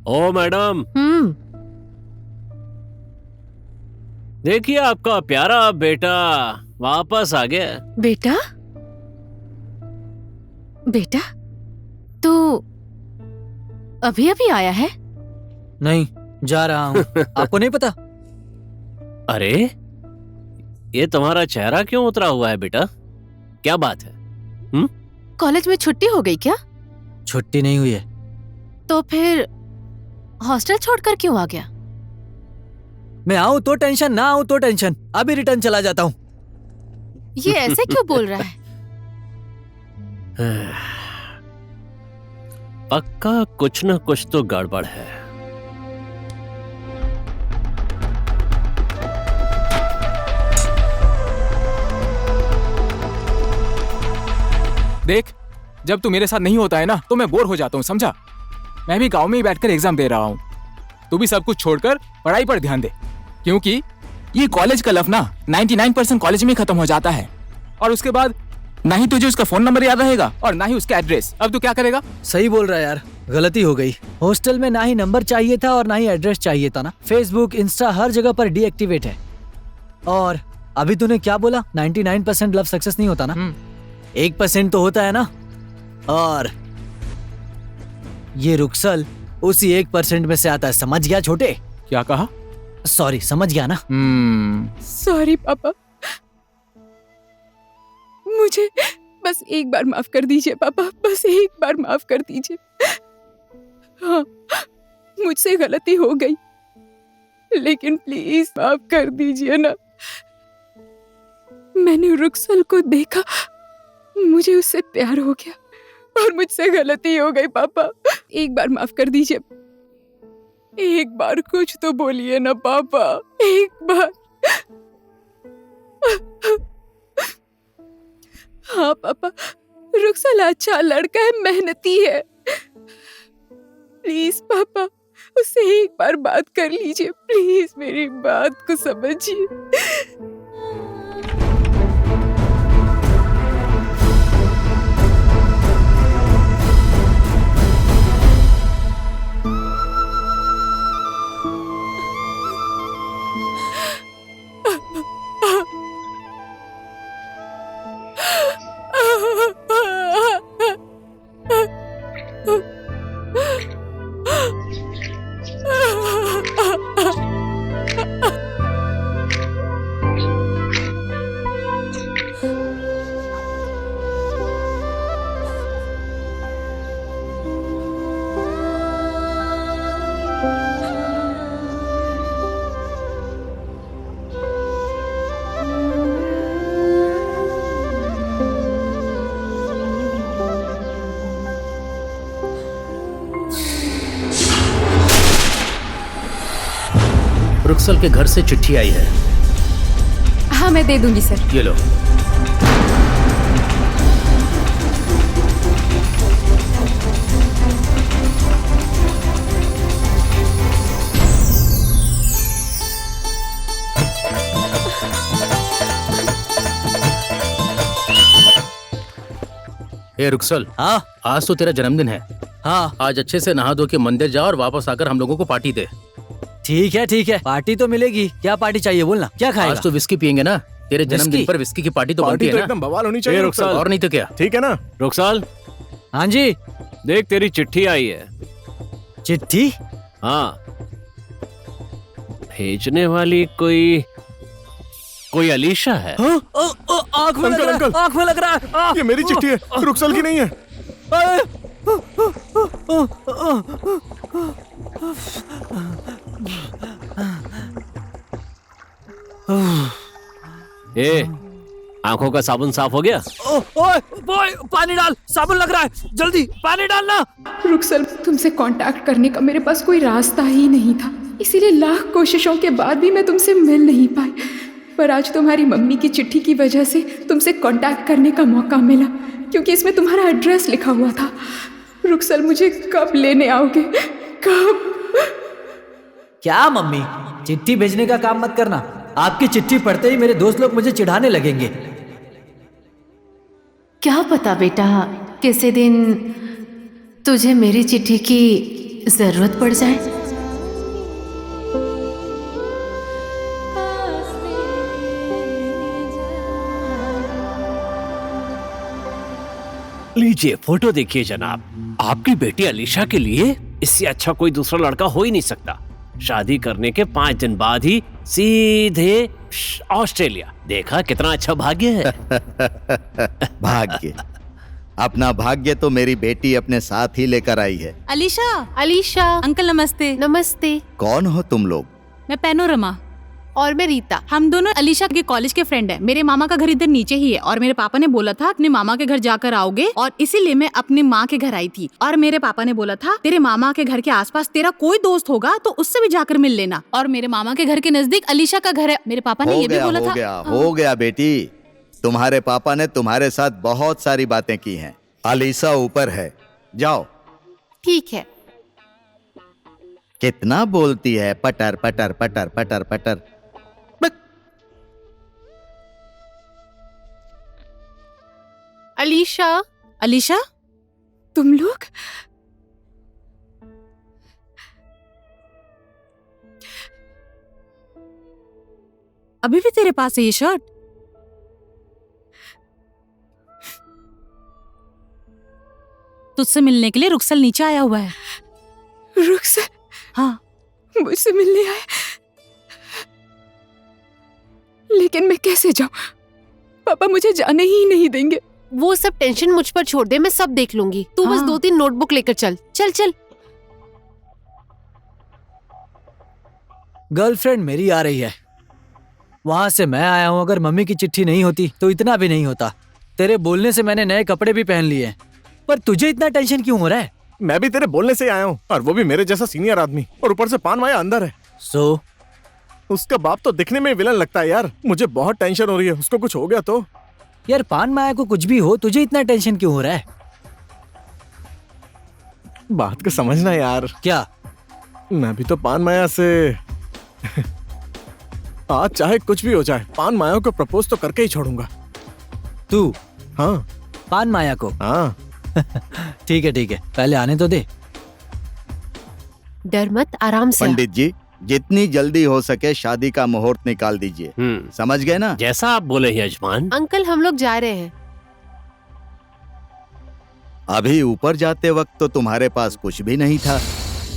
ओ मैडम, देखिए आपका प्यारा बेटा वापस आ गया। बेटा? बेटा तू अभी अभी आया है? नहीं, जा रहा हूं। आपको नहीं पता? अरे, ये तुम्हारा चेहरा क्यों उतरा हुआ है बेटा? क्या बात है? कॉलेज में छुट्टी हो गई क्या? छुट्टी नहीं हुई है। तो फिर हॉस्टल छोड़कर क्यों आ गया? मैं आऊं तो टेंशन, ना आऊं तो टेंशन। अभी रिटर्न चला जाता हूं। ये ऐसे क्यों बोल रहा है? पक्का कुछ न कुछ तो गड़बड़ है। देख, जब तू मेरे साथ नहीं होता है ना तो मैं बोर हो जाता हूँ, समझा? मैं भी गांव में ही बैठकर एग्जाम दे रहा हूँ। तू भी सब कुछ छोड़कर पढ़ाई पर ध्यान दे, क्योंकि ये कॉलेज का लफ ना 99% कॉलेज में ही खत्म हो जाता है। और उसके बाद ना ही तुझे उसका फोन नंबर याद रहेगा और ना ही उसका एड्रेस। अब तू क्या करेगा? सही बोल रहा है यार, गलती हो गई। हॉस्टल में ना ही नंबर चाहिए था और ना ही एड्रेस चाहिए था ना। फेसबुक, इंस्टा हर जगह पर डीएक्टिवेट है। और अभी तूने क्या बोला? 99% लव सक्सेस नहीं होता ना, 1% तो होता है ना। और ये रुक्सल उसी 1% में से आता है। समझ गया छोटे? क्या कहा? सॉरी, समझ गया ना? सॉरी पापा, मुझे बस एक बार माफ कर दीजिए पापा, बस एक बार माफ कर दीजिए। हाँ, मुझसे गलती हो गई, लेकिन प्लीज माफ कर दीजिए ना। मैंने रुक्सल को देखा, मुझे उससे प्यार हो गया और मुझसे गलती हो गई पापा। एक बार माफ कर दीजिए, एक बार कुछ तो बोलिए ना पापा, एक बार। हाँ पापा, रुक्सल अच्छा लड़का है, मेहनती है। प्लीज पापा, उससे एक बार बात कर लीजिए, प्लीज मेरी बात को समझिए। रुक्सल के घर से चिट्ठी आई है। हाँ, मैं दे दूंगी सर। ये लो। ए रुक्सल, हाँ आज तो तेरा जन्मदिन है। हाँ, आज अच्छे से नहा धो के मंदिर जा और वापस आकर हम लोगों को पार्टी दे। ठीक है, पार्टी तो मिलेगी। क्या पार्टी चाहिए बोलना, क्या खाएगा? आज तो विस्की पियेंगे ना, तेरे जन्मदिन पर विस्की की पार्टी तो बनती पार्टी है तो ना। एकदम बवाल होनी चाहिए रुक्सल। और नहीं तो क्या। ठीक है ना रुखसाल, हाँ जी। देख तेरी चिट्ठी आई है। चिट्ठी? हाँ, भेजने वाली कोई अलीशा है। आँख में लग रहा है, अंकल। आँख में लग रहा है। ये मेरी चिट्ठी है, रुक्सल की नहीं है। ए, आंखों का साबुन साफ हो गया? ओए, पानी डाल, साबुन लग रहा है, जल्दी पानी डालना। रुक्सल, तुमसे कांटेक्ट करने का मेरे पास कोई रास्ता ही नहीं था, इसीलिए लाख कोशिशों के बाद भी मैं तुमसे मिल नहीं पाई। पर आज तुम्हारी मम्मी की चिट्ठी की वजह से तुमसे कांटेक्ट करने का मौका मिला, क्योंकि इसमें तुम्हारा एड्रेस लिखा हुआ था। रुक्सल, मुझे कब लेने आओगे, कब? क्या मम्मी, चिट्ठी भेजने का काम मत करना। आपकी चिट्ठी पढ़ते ही मेरे दोस्त लोग मुझे चिढ़ाने लगेंगे। क्या पता बेटा, किसी दिन तुझे मेरी चिट्ठी की जरूरत पड़ जाए। लीजिए फोटो देखिए जनाब, आपकी बेटी अलीशा के लिए इससे अच्छा कोई दूसरा लड़का हो ही नहीं सकता। शादी करने के 5 दिन बाद ही सीधे ऑस्ट्रेलिया। देखा कितना अच्छा भाग्य है। भाग्य? अपना भाग्य तो मेरी बेटी अपने साथ ही लेकर आई है। अलीशा, अंकल नमस्ते। नमस्ते। कौन हो तुम लोग? मैं पैनोरमा और मैं रीता। हम दोनों अलीशा के कॉलेज के फ्रेंड हैं। मेरे मामा का घर इधर नीचे ही है और मेरे पापा ने बोला था अपने मामा के घर जाकर आओगे, और इसीलिए मैं अपनी माँ के घर आई थी। और मेरे पापा ने बोला था तेरे मामा के घर के आसपास तेरा कोई दोस्त होगा तो उससे भी जाकर मिल लेना। और मेरे मामा के घर के नजदीक अलीशा का घर है। मेरे पापा ने ये भी बोला था। हो गया बेटी, तुम्हारे पापा ने तुम्हारे साथ बहुत सारी बातें की हैं। अलीशा ऊपर है, जाओ। ठीक है। कितना बोलती है, पटर पटर पटर पटर पटर। अलीशा, तुम लोग? अभी भी तेरे पास है ये शर्ट? तुझसे मिलने के लिए रुक्सल नीचे आया हुआ है। रुक्सल? हाँ, मुझसे मिलने आए, लेकिन मैं कैसे जाऊं? पापा मुझे जाने ही नहीं देंगे। वो सब टेंशन मुझ पर छोड़ दे, मैं सब देख लूंगी। तू बस 2-3 नोटबुक लेकर चल। चल चल। गर्लफ्रेंड मेरी आ रही है, वहां से मैं आया हूं। अगर मम्मी की चिट्ठी नहीं होती तो इतना भी नहीं होता। तेरे बोलने से मैंने नए कपड़े भी पहन लिए हैं, पर तुझे इतना टेंशन क्यों हो रहा है? मैं भी तेरे बोलने से ही आया हूँ, और वो भी मेरे जैसा सीनियर आदमी, और ऊपर से पान माया अंदर है। उसका बाप तो दिखने में विलन लगता है यार। मुझे बहुत टेंशन हो रही है, उसको कुछ हो गया तो। यार पान माया को कुछ भी हो, तुझे इतना टेंशन क्यों हो रहा है? बात को समझना यार। क्या? मैं भी तो पान माया से आज चाहे कुछ भी हो जाए, पान माया को प्रपोज तो करके ही छोड़ूंगा। तू? हाँ। पान माया को? हाँ। ठीक है, पहले आने तो दे। डर मत, आराम से। पंडित जी, जितनी जल्दी हो सके शादी का मुहूर्त निकाल दीजिए। समझ गए ना? जैसा आप बोले यजमान। अंकल हम लोग जा रहे हैं। अभी ऊपर जाते वक्त तो तुम्हारे पास कुछ भी नहीं था,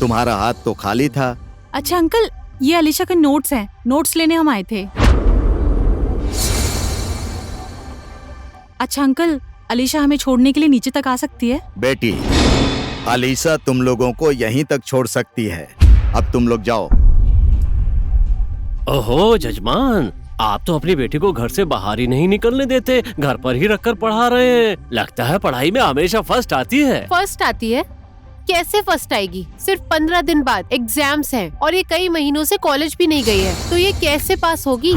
तुम्हारा हाथ तो खाली था। अच्छा अंकल, ये अलीशा के नोट्स हैं, नोट्स लेने हम आए थे। अच्छा अंकल, अलीशा हमें छोड़ने के लिए नीचे तक आ सकती है? बेटी, अलीशा तुम लोगों को यहीं तक छोड़ सकती है। अब तुम लोग जाओ। ओहो जजमान, आप तो अपनी बेटी को घर से बाहर ही नहीं निकलने देते, घर पर ही रखकर पढ़ा रहे हैं। लगता है पढ़ाई में हमेशा फर्स्ट आती है। फर्स्ट आती है? कैसे फर्स्ट आएगी? सिर्फ 15 दिन बाद एग्जाम्स हैं और ये कई महीनों से कॉलेज भी नहीं गई है, तो ये कैसे पास होगी?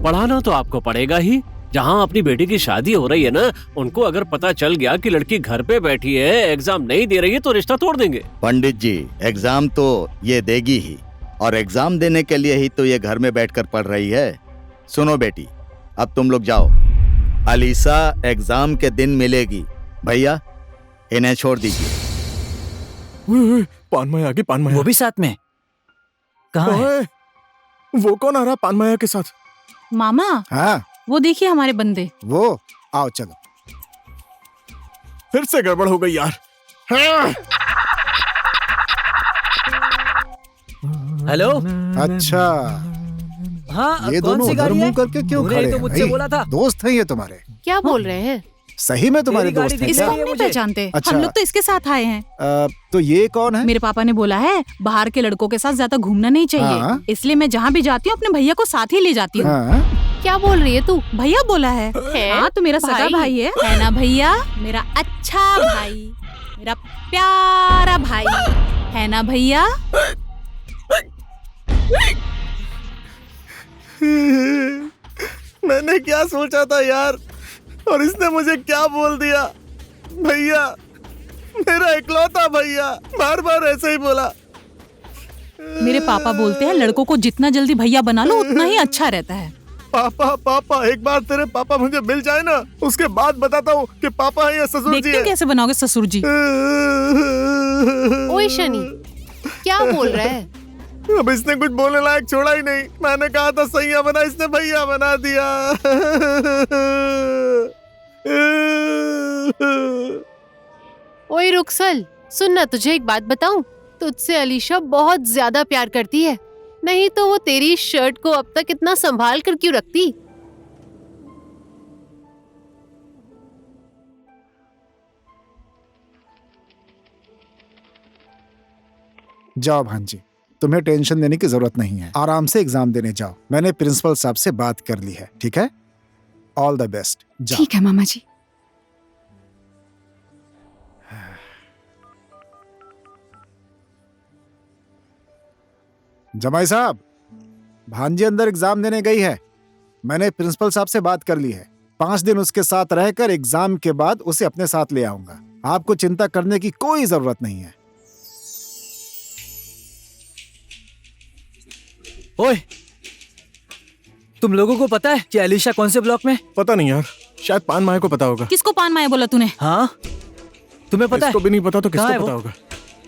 पढ़ाना तो आपको पड़ेगा ही। जहाँ अपनी बेटी की शादी हो रही है ना, उनको अगर पता चल गया कि लड़की घर पे बैठी है, एग्जाम नहीं दे रही है, तो रिश्ता तोड़ देंगे। पंडित जी, एग्जाम तो ये देगी ही, और एग्जाम देने के लिए ही तो ये घर में बैठकर पढ़ रही है। सुनो बेटी, अब तुम लोग जाओ। अलीशा एग्जाम के दिन मिलेगी। भैया, इन्हें छोड़ दीजिए। पान माया आ गई, पान माया। वो भी साथ में? कहाँ है? वो कौन आ रहा पान माया के साथ? मामा। हाँ, वो देखिए हमारे बंदे। वो आओ चलो। फिर से गड़बड़ हो गई यार। हेलो। अच्छा, हाँ, ये कौन दोनों सी उधर गाड़ी मुंह है? करके क्यों तूने खड़े तो हैं मुझसे भाई? बोला था। दोस्त हैं ये तुम्हारे? क्या बोल रहे हैं? सही में तुम्हारे तेरी दोस्त गाड़ी हैं इसको क्या? हम नहीं पहचानते। अच्छा। हम लोग तो इसके साथ आए हैं। तो ये कौन है? मेरे पापा ने बोला है बाहर के लड़कों के साथ ज्यादा घूमना नहीं चाहिए, हाँ। इसलिए मैं जहाँ भी जाती हूँ अपने भैया को साथ ही ले जाती हूँ। हाँ। क्या बोल रही है तू? भैया बोला है। हाँ, तो मेरा सगा भाई है ना भैया? मेरा अच्छा भाई, मेरा प्यारा भाई है ना भैया? मैंने क्या सोचा था यार, और इसने मुझे क्या बोल दिया। भैया, मेरा इकलौता भैया, बार बार ऐसे ही बोला। मेरे पापा बोलते हैं लड़कों को जितना जल्दी भैया बना लो उतना ही अच्छा रहता है। पापा पापा, एक बार तेरे पापा मुझे मिल जाए ना, उसके बाद बताता हूँ कि पापा है या ससुर जी देखते है। कैसे बनाओगे ससुर जी। ओए शनि, क्या बोल रहा है? अब इसने कुछ बोलने लायक छोड़ा ही नहीं। मैंने कहा था सैया बना, इसने भैया बना दिया। ओए रुक्सल, सुन ना, तुझे एक बात बताऊं? तुझसे अलीशा बहुत ज्यादा प्यार करती है, नहीं तो वो तेरी शर्ट को अब तक इतना संभाल कर क्यों रखती? जाओ भांजी, तुम्हें टेंशन लेने की जरूरत नहीं है। आराम से एग्जाम देने जाओ। मैंने प्रिंसिपल साहब से बात कर ली है, ठीक है? All the best. जाओ। ठीक है मामा जी। जमाई साहब, भांजी अंदर एग्जाम देने गई है। मैंने प्रिंसिपल साहब से बात कर ली है। 5 दिन उसके साथ रहकर एग्जाम के बाद उसे अपने साथ ले आऊंगा। आपको चिंता करने की कोई जरूरत नहीं है। ओए, तुम लोगों को पता है कि अलीशा कौन से ब्लॉक में? पता नहीं यार, शायद पान माया को पता होगा। किसको पान माया बोला तूने? हाँ, तुम्हें पता है? इसको भी नहीं पता तो कहाँ है किसको वो? पता होगा?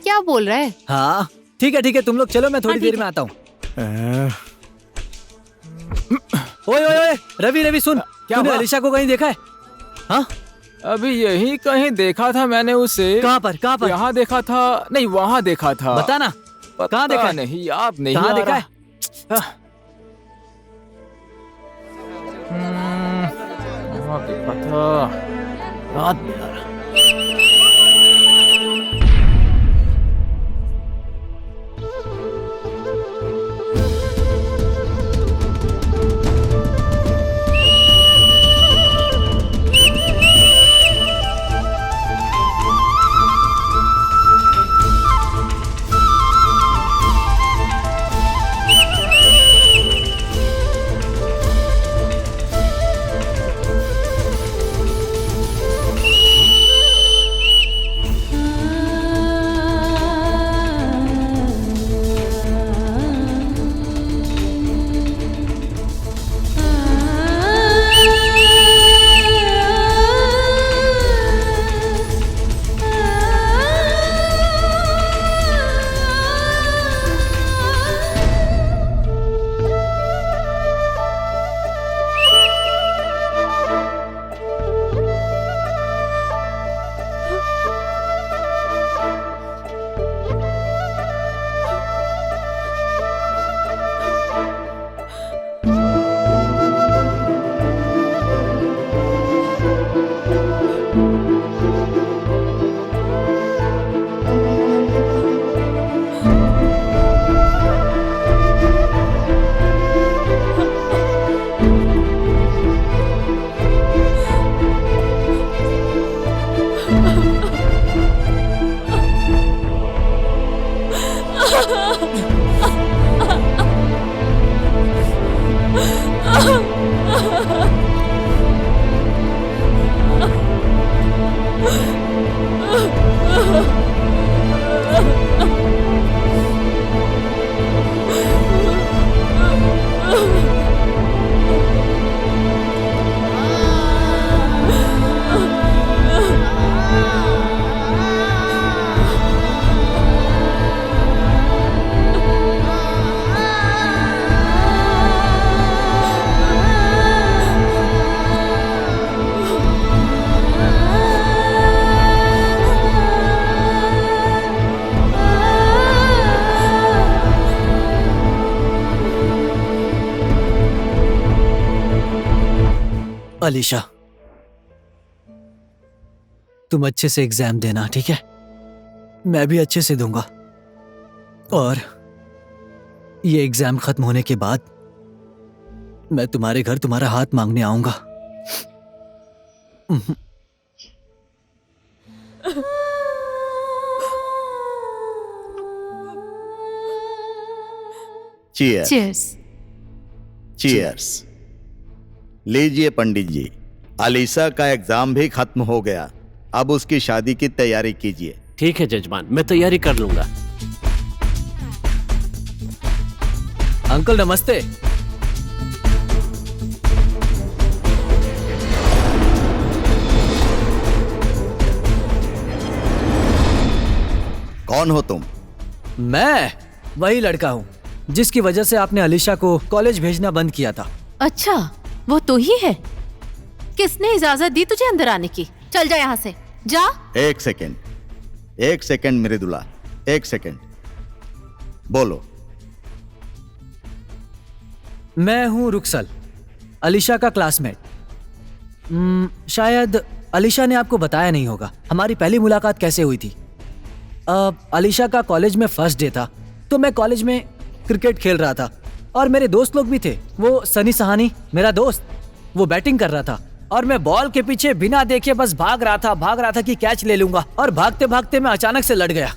क्या बोल रहा है? हाँ ठीक है, तुम लोग चलो, मैं थोड़ी देर में आता हूँ। ओए ओए ओए, रवि सुन, तूने अलीशा को कहीं देखा है? हाँ, अभी यही कहीं देखा था मैंने उसे। कहाँ पर? यहाँ देखा था, नहीं वहाँ देखा था। बता ना, कहाँ देखा? नहीं याद नहीं। कहाँ देखा है? देखा था रात में यार। अलीशा, तुम अच्छे से एग्जाम देना, ठीक है? मैं भी अच्छे से दूंगा। और ये एग्जाम खत्म होने के बाद मैं तुम्हारे घर तुम्हारा हाथ मांगने आऊंगा। चीयर्स। चीयर्स। चीयर्स। लीजिए पंडित जी, अलीशा का एग्जाम भी खत्म हो गया, अब उसकी शादी की तैयारी कीजिए। ठीक है जजमान, मैं तैयारी कर लूंगा। अंकल नमस्ते। कौन हो तुम? मैं वही लड़का हूँ जिसकी वजह से आपने अलीशा को कॉलेज भेजना बंद किया था। अच्छा, वो तू ही है? किसने इजाजत दी तुझे अंदर आने की? चल जा यहाँ से, जा। एक सेकंड मेरे दुल्हा, एक सेकंड। बोलो। मैं हूँ रुक्सल, अलीशा का क्लासमेट। शायद अलीशा ने आपको बताया नहीं होगा हमारी पहली मुलाकात कैसे हुई थी। अलीशा का कॉलेज में फर्स्ट डे था, तो मैं कॉलेज में क्रिकेट खेल रहा था और मेरे दोस्त लोग भी थे। वो सनी सहानी मेरा दोस्त, वो बैटिंग कर रहा था और मैं बॉल के पीछे बिना देखे बस भाग रहा था कि कैच ले लूंगा, और भागते भागते मैं अचानक से लड़ गया।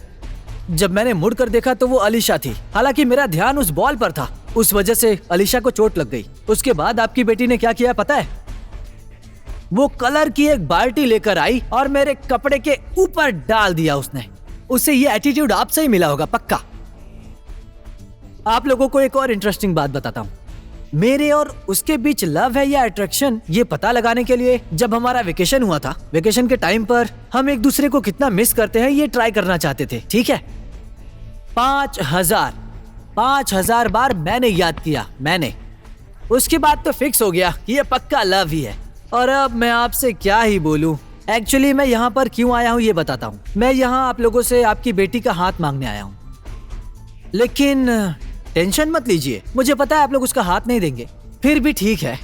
जब मैंने मुड़कर देखा तो वो अलीशा थी, हालांकि मेरा ध्यान उस बॉल पर था। उस वजह से अलीशा को चोट लग गई। उसके बाद आपकी बेटी ने क्या किया पता है? वो कलर की एक बाल्टी लेकर आई और मेरे कपड़े के ऊपर डाल दिया उसने। उसे ये एटीट्यूड आपसे ही मिला होगा पक्का। आप लोगों को एक और इंटरेस्टिंग बात बताता हूँ। मेरे और उसके बीच लव है या अट्रैक्शन, ये पता लगाने के लिए जब हमारा वेकेशन हुआ था, वेकेशन के टाइम पर हम एक दूसरे को कितना मिस करते हैं ये ट्राई करना चाहते थे, ठीक है? 5000 बार मैंने याद किया, मैंने। उसके बाद तो फिक्स हो गया कि ये पक्का लव ही है। और अब मैं आपसे क्या ही बोलूं। एक्चुअली मैं यहाँ पर क्यों आया हूँ ये बताता हूँ। मैं यहाँ आप लोगों से आपकी बेटी का हाथ मांगने आया हूँ, लेकिन टेंशन मत लीजिए, मुझे पता है आप लोग उसका हाथ नहीं देंगे। फिर भी ठीक है,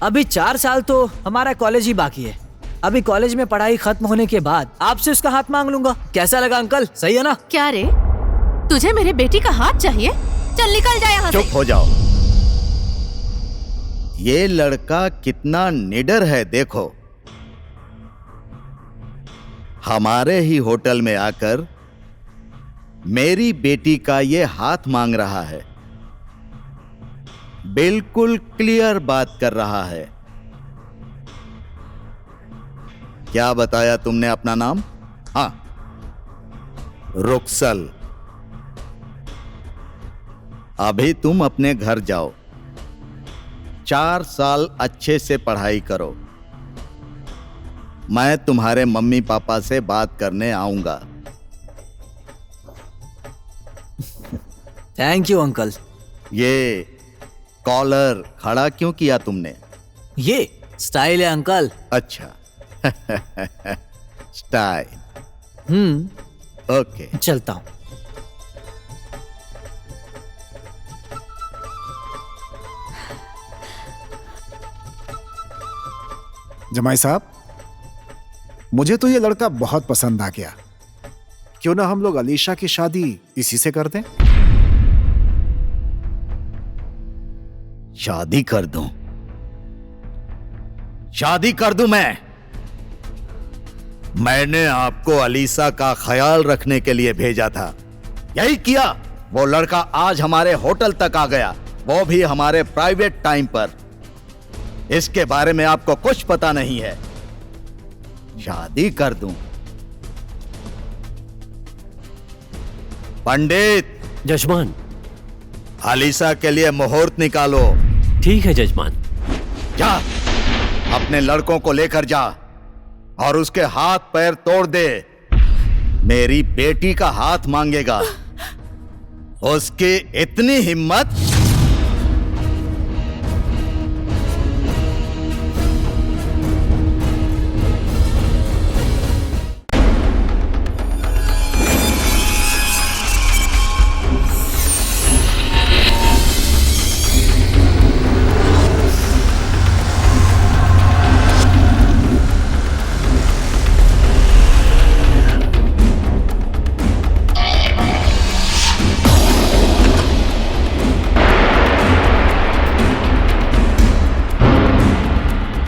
अभी 4 साल तो हमारा कॉलेज ही बाकी है। अभी कॉलेज में पढ़ाई खत्म होने के बाद आपसे उसका हाथ मांग लूंगा। कैसा लगा अंकल? सही है ना? क्या रे, तुझे मेरे बेटी का हाथ चाहिए? चल निकल जा यहाँ से। चुप हो जाओ। ये लड़का कितना निडर है देखो। हमारे ही होटल में आकर मेरी बेटी का ये हाथ मांग रहा है। बिल्कुल क्लियर बात कर रहा है। क्या बताया तुमने अपना नाम? हाँ, रुक्सल। अभी तुम अपने घर जाओ, 4 साल अच्छे से पढ़ाई करो। मैं तुम्हारे मम्मी पापा से बात करने आऊंगा। Thank you uncle. ये कॉलर खड़ा क्यों किया तुमने? ये स्टाइल है अंकल। अच्छा स्टाइल। ओके, चलता हूं। जमाई साहब, मुझे तो ये लड़का बहुत पसंद आ गया। क्यों ना हम लोग अलीशा की शादी इसी से कर दें? शादी कर दूं? शादी कर दूं मैंने आपको अलीशा का ख्याल रखने के लिए भेजा था। यही किया। वो लड़का आज हमारे होटल तक आ गया, वो भी हमारे प्राइवेट टाइम पर। इसके बारे में आपको कुछ पता नहीं है। शादी कर दूं? पंडित। जजमान। अलीशा के लिए मुहूर्त निकालो। ठीक है जजमान। जा, अपने लड़कों को लेकर जा और उसके हाथ पैर तोड़ दे। मेरी बेटी का हाथ मांगेगा। उसकी इतनी हिम्मत।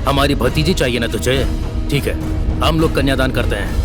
हमारी भतीजी चाहिए ना तुझे? ठीक है, हम लोग कन्यादान करते हैं।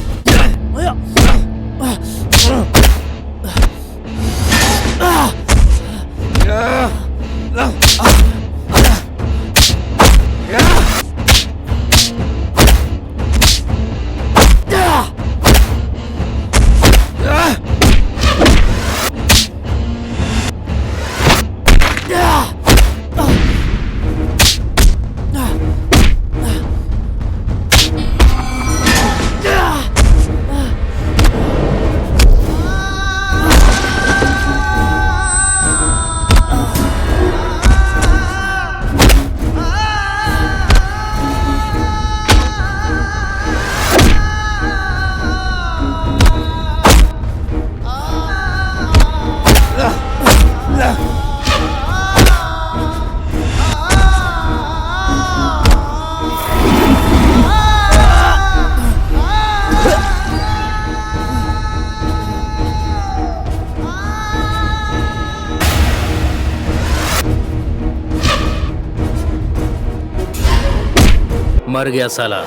मर गया साला।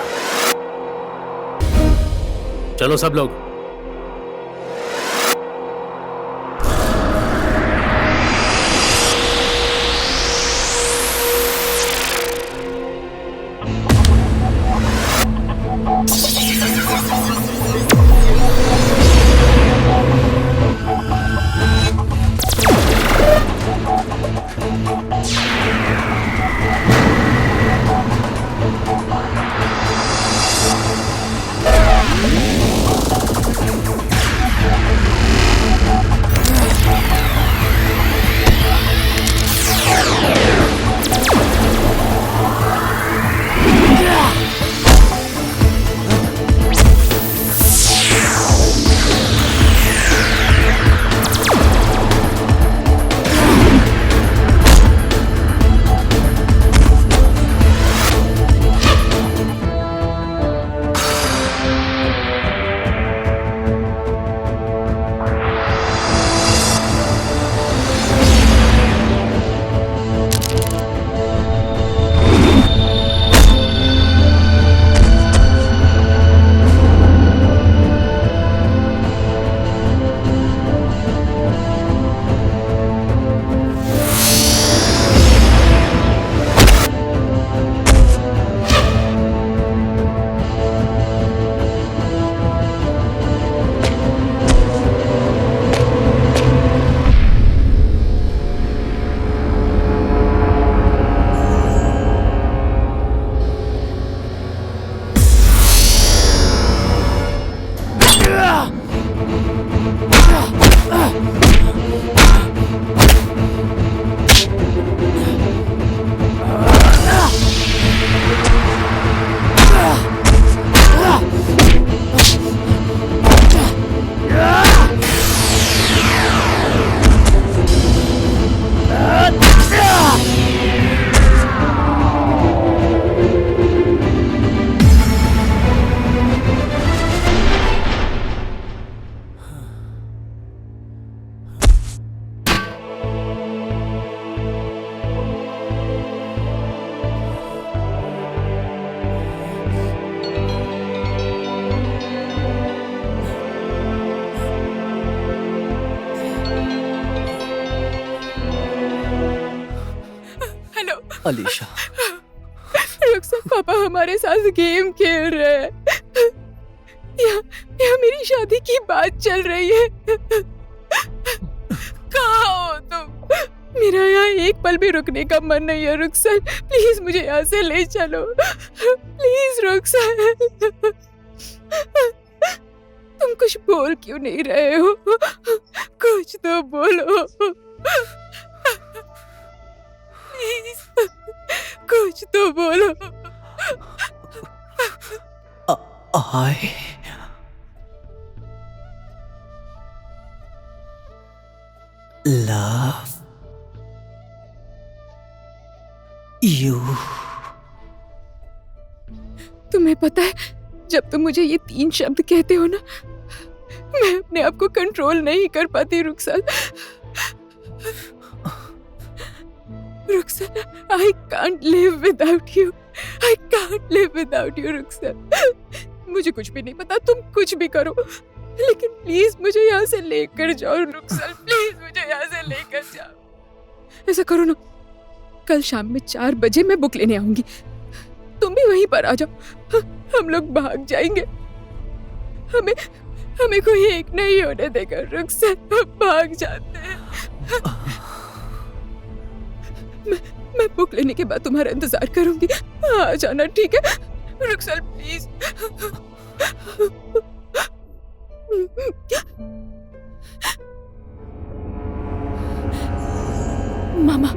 चलो सब लोग। अलीशा, रुखसर पापा हमारे साथ गेम खेल रहे हैं। यहाँ मेरी शादी की बात चल रही है। कहाँ हो तुम? मेरा यहाँ एक पल भी रुकने का मन नहीं है रुखसर। प्लीज मुझे यहाँ से ले चलो, प्लीज रुखसर। तुम कुछ बोल क्यों नहीं रहे हो? कुछ तो बोलो प्लीज, कुछ तो बोलो। I love you. तुम्हें पता है, जब तुम मुझे ये 3 शब्द कहते हो ना, मैं अपने आप को कंट्रोल नहीं कर पाती Rukhsar. Rukhsar, I can't live without you. I can't live without you Rukhsar. मुझे कुछ भी नहीं पता, तुम कुछ भी करो, लेकिन प्लीज मुझे यहाँ से लेकर जाओ रुखसर। प्लीज मुझे यहाँ से लेकर जाओ। ऐसा करो ना, कल शाम में 4 बजे मैं बुक लेने आऊंगी, तुम भी वहीं पर आ जाओ। हम लोग भाग जाएंगे। हमें कोई एक नहीं होने देगा रुखसर, हम भाग जाते हैं। मैं बुक लेने के बाद तुम्हारा इंतजार करूंगी, आ जाना, ठीक है रुखसर प्लीज। मामा,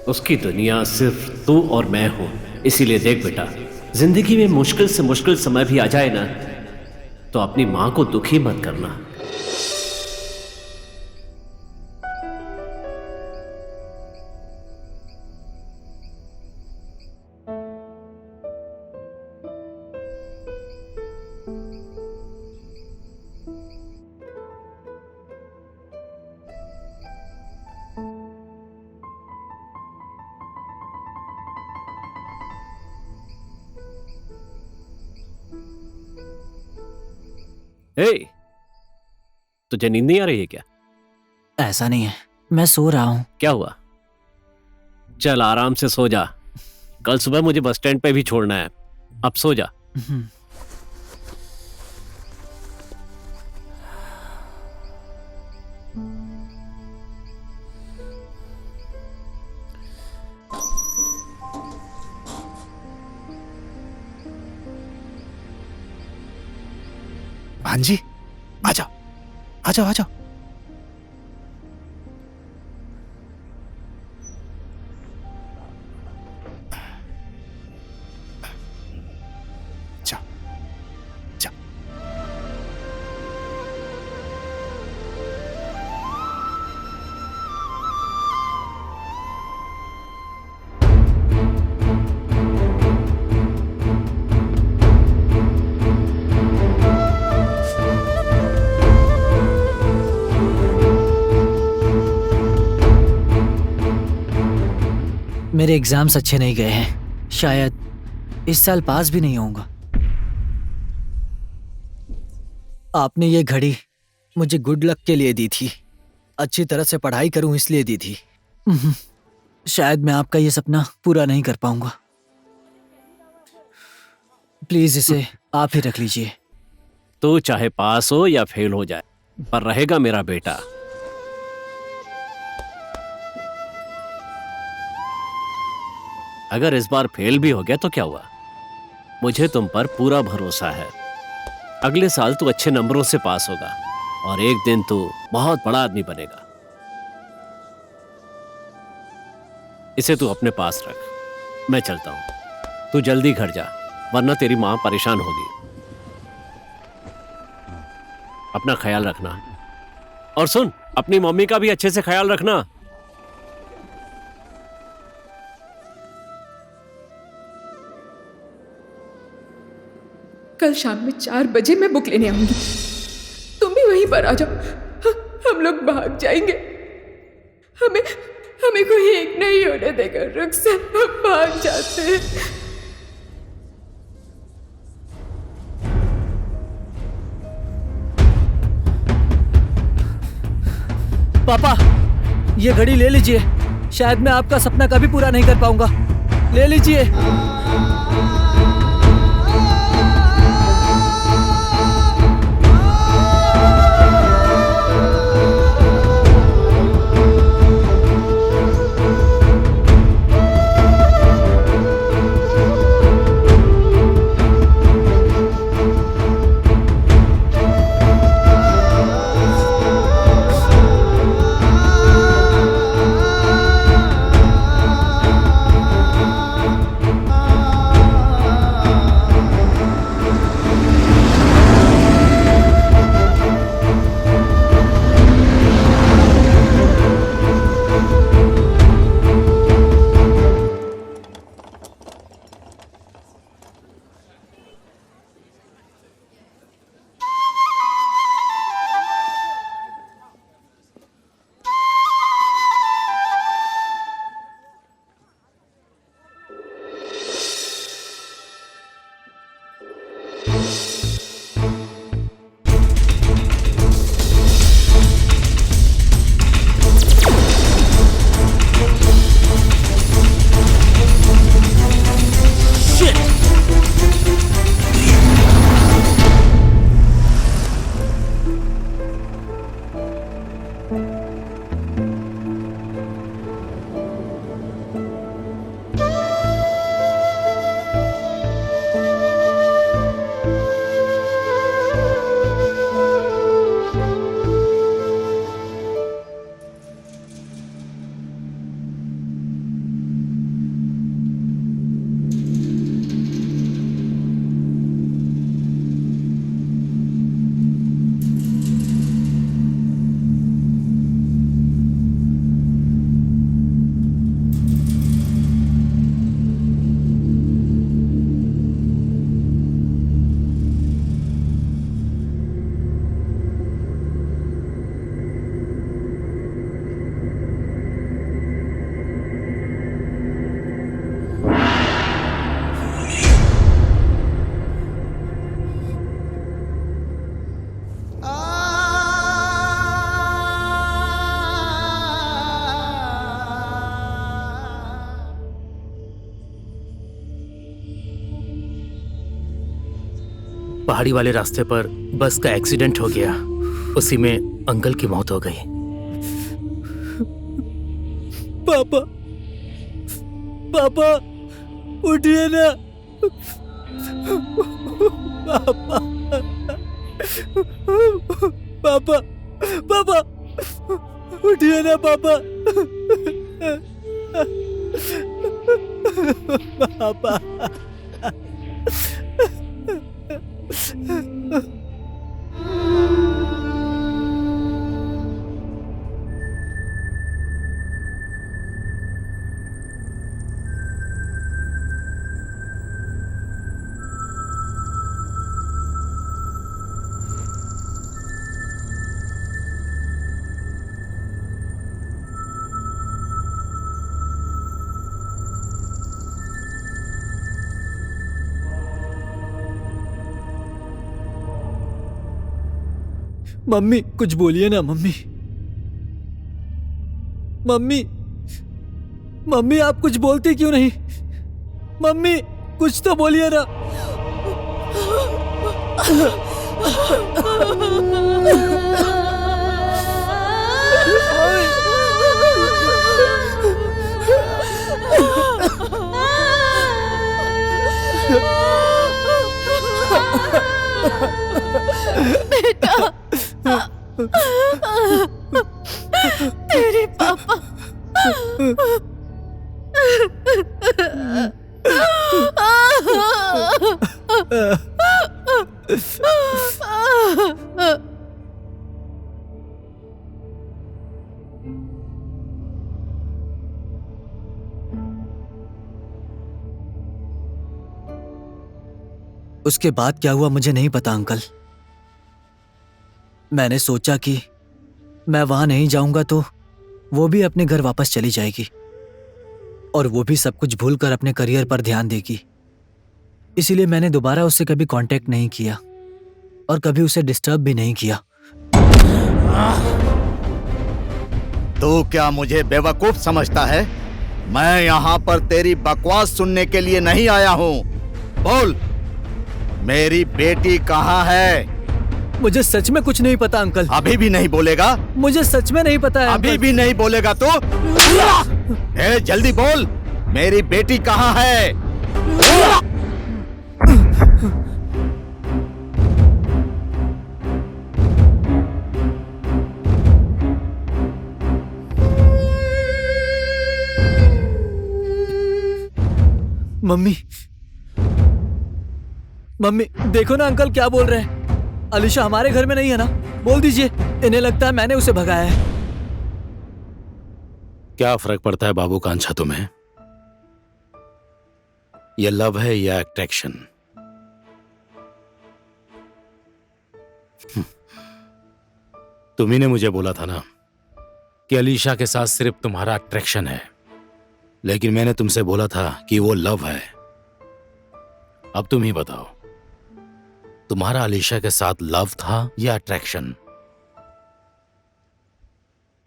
उसकी दुनिया सिर्फ तू और मैं हूं। इसीलिए देख बेटा, जिंदगी में मुश्किल से मुश्किल समय भी आ जाए ना, तो अपनी मां को दुखी मत करना। तुझे नींद नहीं आ रही है क्या? ऐसा नहीं है, मैं सो रहा हूँ। क्या हुआ? चल आराम से सो जा, कल सुबह मुझे बस स्टैंड पे भी छोड़ना है। अब सो जा। भांजी, आ जाओ आ जाओ आ जाओ। जाओ जाओ। मेरे एग्जाम्स अच्छे नहीं गए हैं, शायद इस साल पास भी नहीं होऊंगा। आपने ये घड़ी मुझे गुड लक के लिए दी थी, अच्छी तरह से पढ़ाई करूं इसलिए दी थी। शायद मैं आपका ये सपना पूरा नहीं कर पाऊंगा। प्लीज इसे आप ही रख लीजिए। तू चाहे पास हो या फेल हो जाए, पर रहेगा मेरा बेटा। अगर इस बार फेल भी हो गया तो क्या हुआ, मुझे तुम पर पूरा भरोसा है। अगले साल तू अच्छे नंबरों से पास होगा और एक दिन तू बहुत बड़ा आदमी बनेगा। इसे तू अपने पास रख, मैं चलता हूं। तू जल्दी घर जा, वरना तेरी मां परेशान होगी। अपना ख्याल रखना। और सुन, अपनी मम्मी का भी अच्छे से ख्याल रखना। कल शाम में 4 बजे मैं बुक लेने आऊंगी, तुम भी वहीं पर आ जाओ। हम लोग भाग जाएंगे। हमें कोई एक नहीं होने देगा रुखसर, हम भाग जाते हैं। पापा, ये घड़ी ले लीजिए, शायद मैं आपका सपना कभी पूरा नहीं कर पाऊंगा। ले लीजिए। पहाड़ी वाले रास्ते पर बस का एक्सीडेंट हो गया, उसी में अंकल की मौत हो गई। पापा, पापा उठिए ना। पापा, पापा, पापा उठिए ना पापा। पापा, मम्मी कुछ बोलिए ना मम्मी। मम्मी, मम्मी आप कुछ बोलती क्यों नहीं? मम्मी कुछ तो बोलिए ना। बेटा, तेरे पापा उसके बाद क्या हुआ मुझे नहीं पता अंकल। मैंने सोचा कि मैं वहां नहीं जाऊंगा तो वो भी अपने घर वापस चली जाएगी और वो भी सब कुछ भूलकर अपने करियर पर ध्यान देगी। इसीलिए मैंने दोबारा उससे कभी कांटेक्ट नहीं किया और कभी उसे डिस्टर्ब भी नहीं किया। तू क्या मुझे बेवकूफ समझता है? मैं यहाँ पर तेरी बकवास सुनने के लिए नहीं आया हूँ। बोल, मेरी बेटी कहाँ है? मुझे सच में कुछ नहीं पता अंकल। अभी भी नहीं बोलेगा? मुझे सच में नहीं पता है अभी अंकल। भी नहीं बोलेगा तो? जल्दी बोल, मेरी बेटी कहाँ है? मम्मी, मम्मी देखो ना अंकल क्या बोल रहे हैं। अलीशा हमारे घर में नहीं है ना? बोल दीजिए, इन्हें लगता है मैंने उसे भगाया है। क्या फर्क पड़ता है बाबू कांछा तुम्हें? ये लव है या अट्रैक्शन? तुम्ही ने मुझे बोला था ना कि अलीशा के साथ सिर्फ तुम्हारा अट्रैक्शन है, लेकिन मैंने तुमसे बोला था कि वो लव है। अब तुम ही बताओ, तुम्हारा अलीशा के साथ लव था या अट्रैक्शन?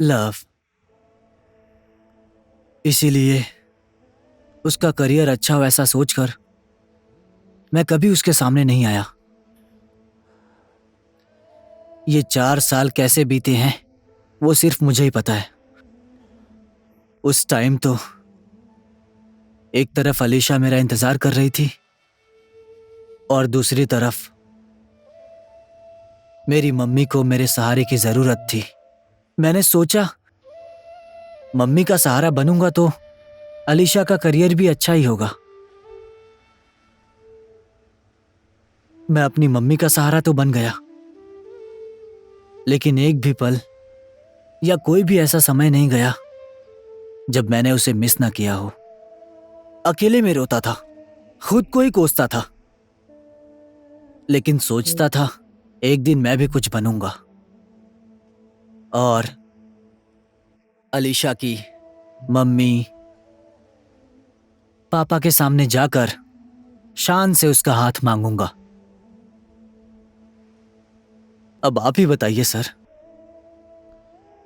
लव। इसीलिए उसका करियर अच्छा हो ऐसा सोचकर मैं कभी उसके सामने नहीं आया। ये 4 साल कैसे बीते हैं वो सिर्फ मुझे ही पता है। उस टाइम तो एक तरफ अलीशा मेरा इंतजार कर रही थी और दूसरी तरफ मेरी मम्मी को मेरे सहारे की जरूरत थी। मैंने सोचा मम्मी का सहारा बनूंगा तो अलीशा का करियर भी अच्छा ही होगा। मैं अपनी मम्मी का सहारा तो बन गया, लेकिन एक भी पल या कोई भी ऐसा समय नहीं गया जब मैंने उसे मिस ना किया हो। अकेले में रोता था, खुद को ही कोसता था, लेकिन सोचता था एक दिन मैं भी कुछ बनूंगा और अलीशा की मम्मी पापा के सामने जाकर शान से उसका हाथ मांगूंगा। अब आप ही बताइए सर,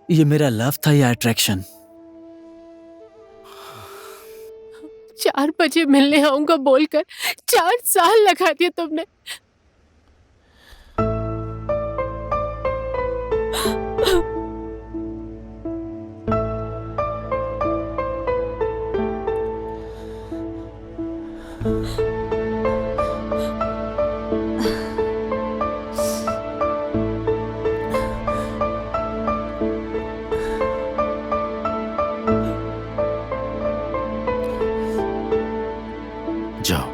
ये मेरा लव था या अट्रैक्शन? 4 बजे मिलने आऊंगा बोलकर 4 साल लगा दिए तुमने। जाओ।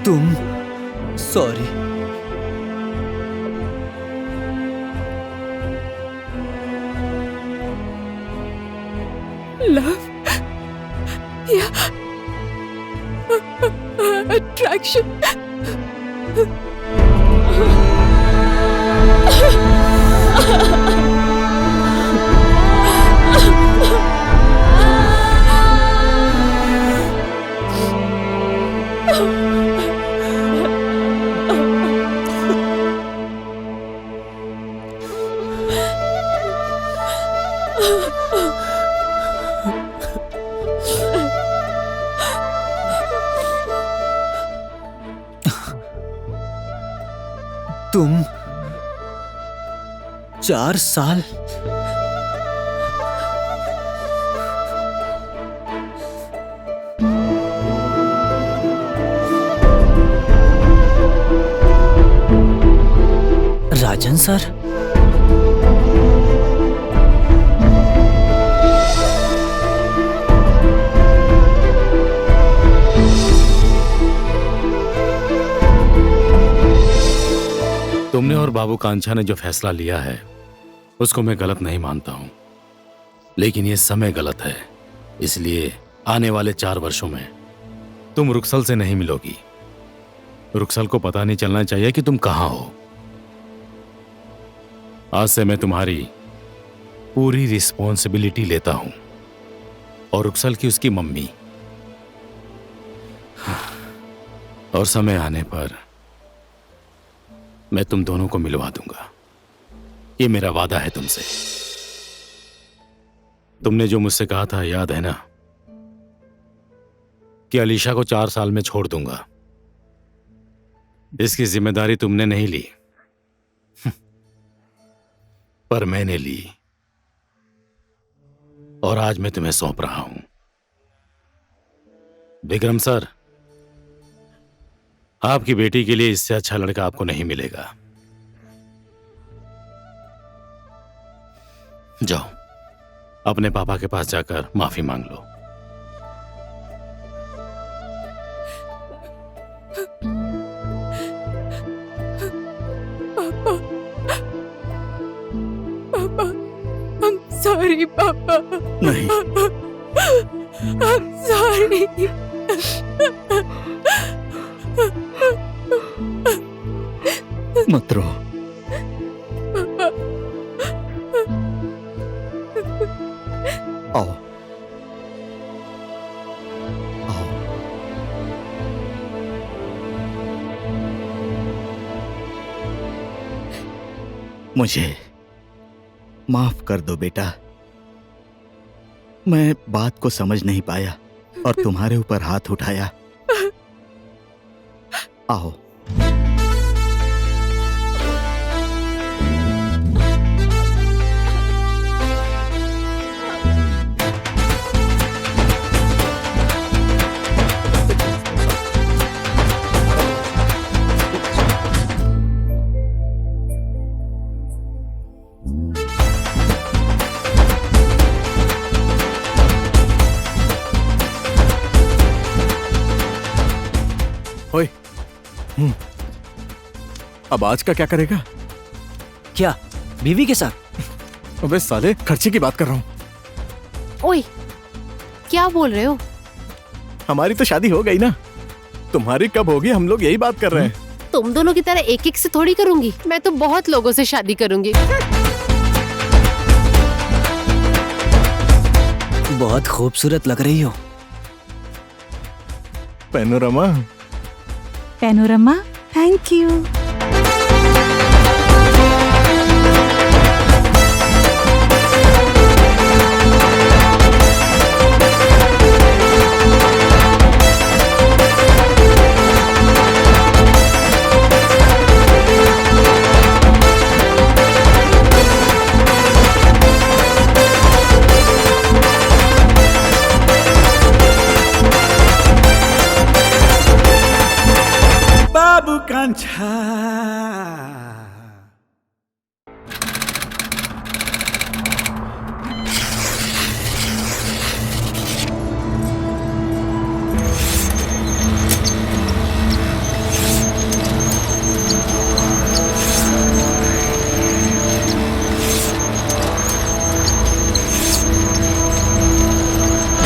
तुम सॉरी। लव या अट्रैक्शन? तुम 4 साल राजन सर? और बाबू कांचा ने जो फैसला लिया है उसको मैं गलत नहीं मानता हूं, लेकिन ये समय गलत है। इसलिए आने वाले 4 वर्षों में तुम रुक्सल से नहीं मिलोगी। रुक्सल को पता नहीं चलना चाहिए कि तुम कहां हो। आज से मैं तुम्हारी पूरी रिस्पॉन्सिबिलिटी लेता हूं और रुक्सल की उसकी मम्मी। और समय आने पर मैं तुम दोनों को मिलवा दूंगा। ये मेरा वादा है तुमसे। तुमने जो मुझसे कहा था याद है ना, कि अलीशा को 4 साल में छोड़ दूंगा। इसकी जिम्मेदारी तुमने नहीं ली, पर मैंने ली, और आज मैं तुम्हें सौंप रहा हूं। विक्रम सर, आपकी बेटी के लिए इससे अच्छा लड़का आपको नहीं मिलेगा। जाओ, अपने पापा के पास जाकर माफी मांग लो। पापा, पापा, I'm sorry, पापा। नहीं। I'm sorry। मत रो। आओ, आओ। मुझे माफ कर दो बेटा। मैं बात को समझ नहीं पाया और तुम्हारे ऊपर हाथ उठाया। आओ। ओए, अब आज का क्या करेगा? क्या बीवी के साथ? अबे साले, खर्चे की बात कर रहा हूँ। ओए, क्या बोल रहे हो? हमारी तो शादी हो गई ना, तुम्हारी कब होगी हम लोग यही बात कर रहे हैं। तुम दोनों की तरह एक एक से थोड़ी करूंगी, मैं तो बहुत लोगों से शादी करूंगी। बहुत खूबसूरत लग रही हो। पैनोरमा। Panorama, thank you. बाबू कांचा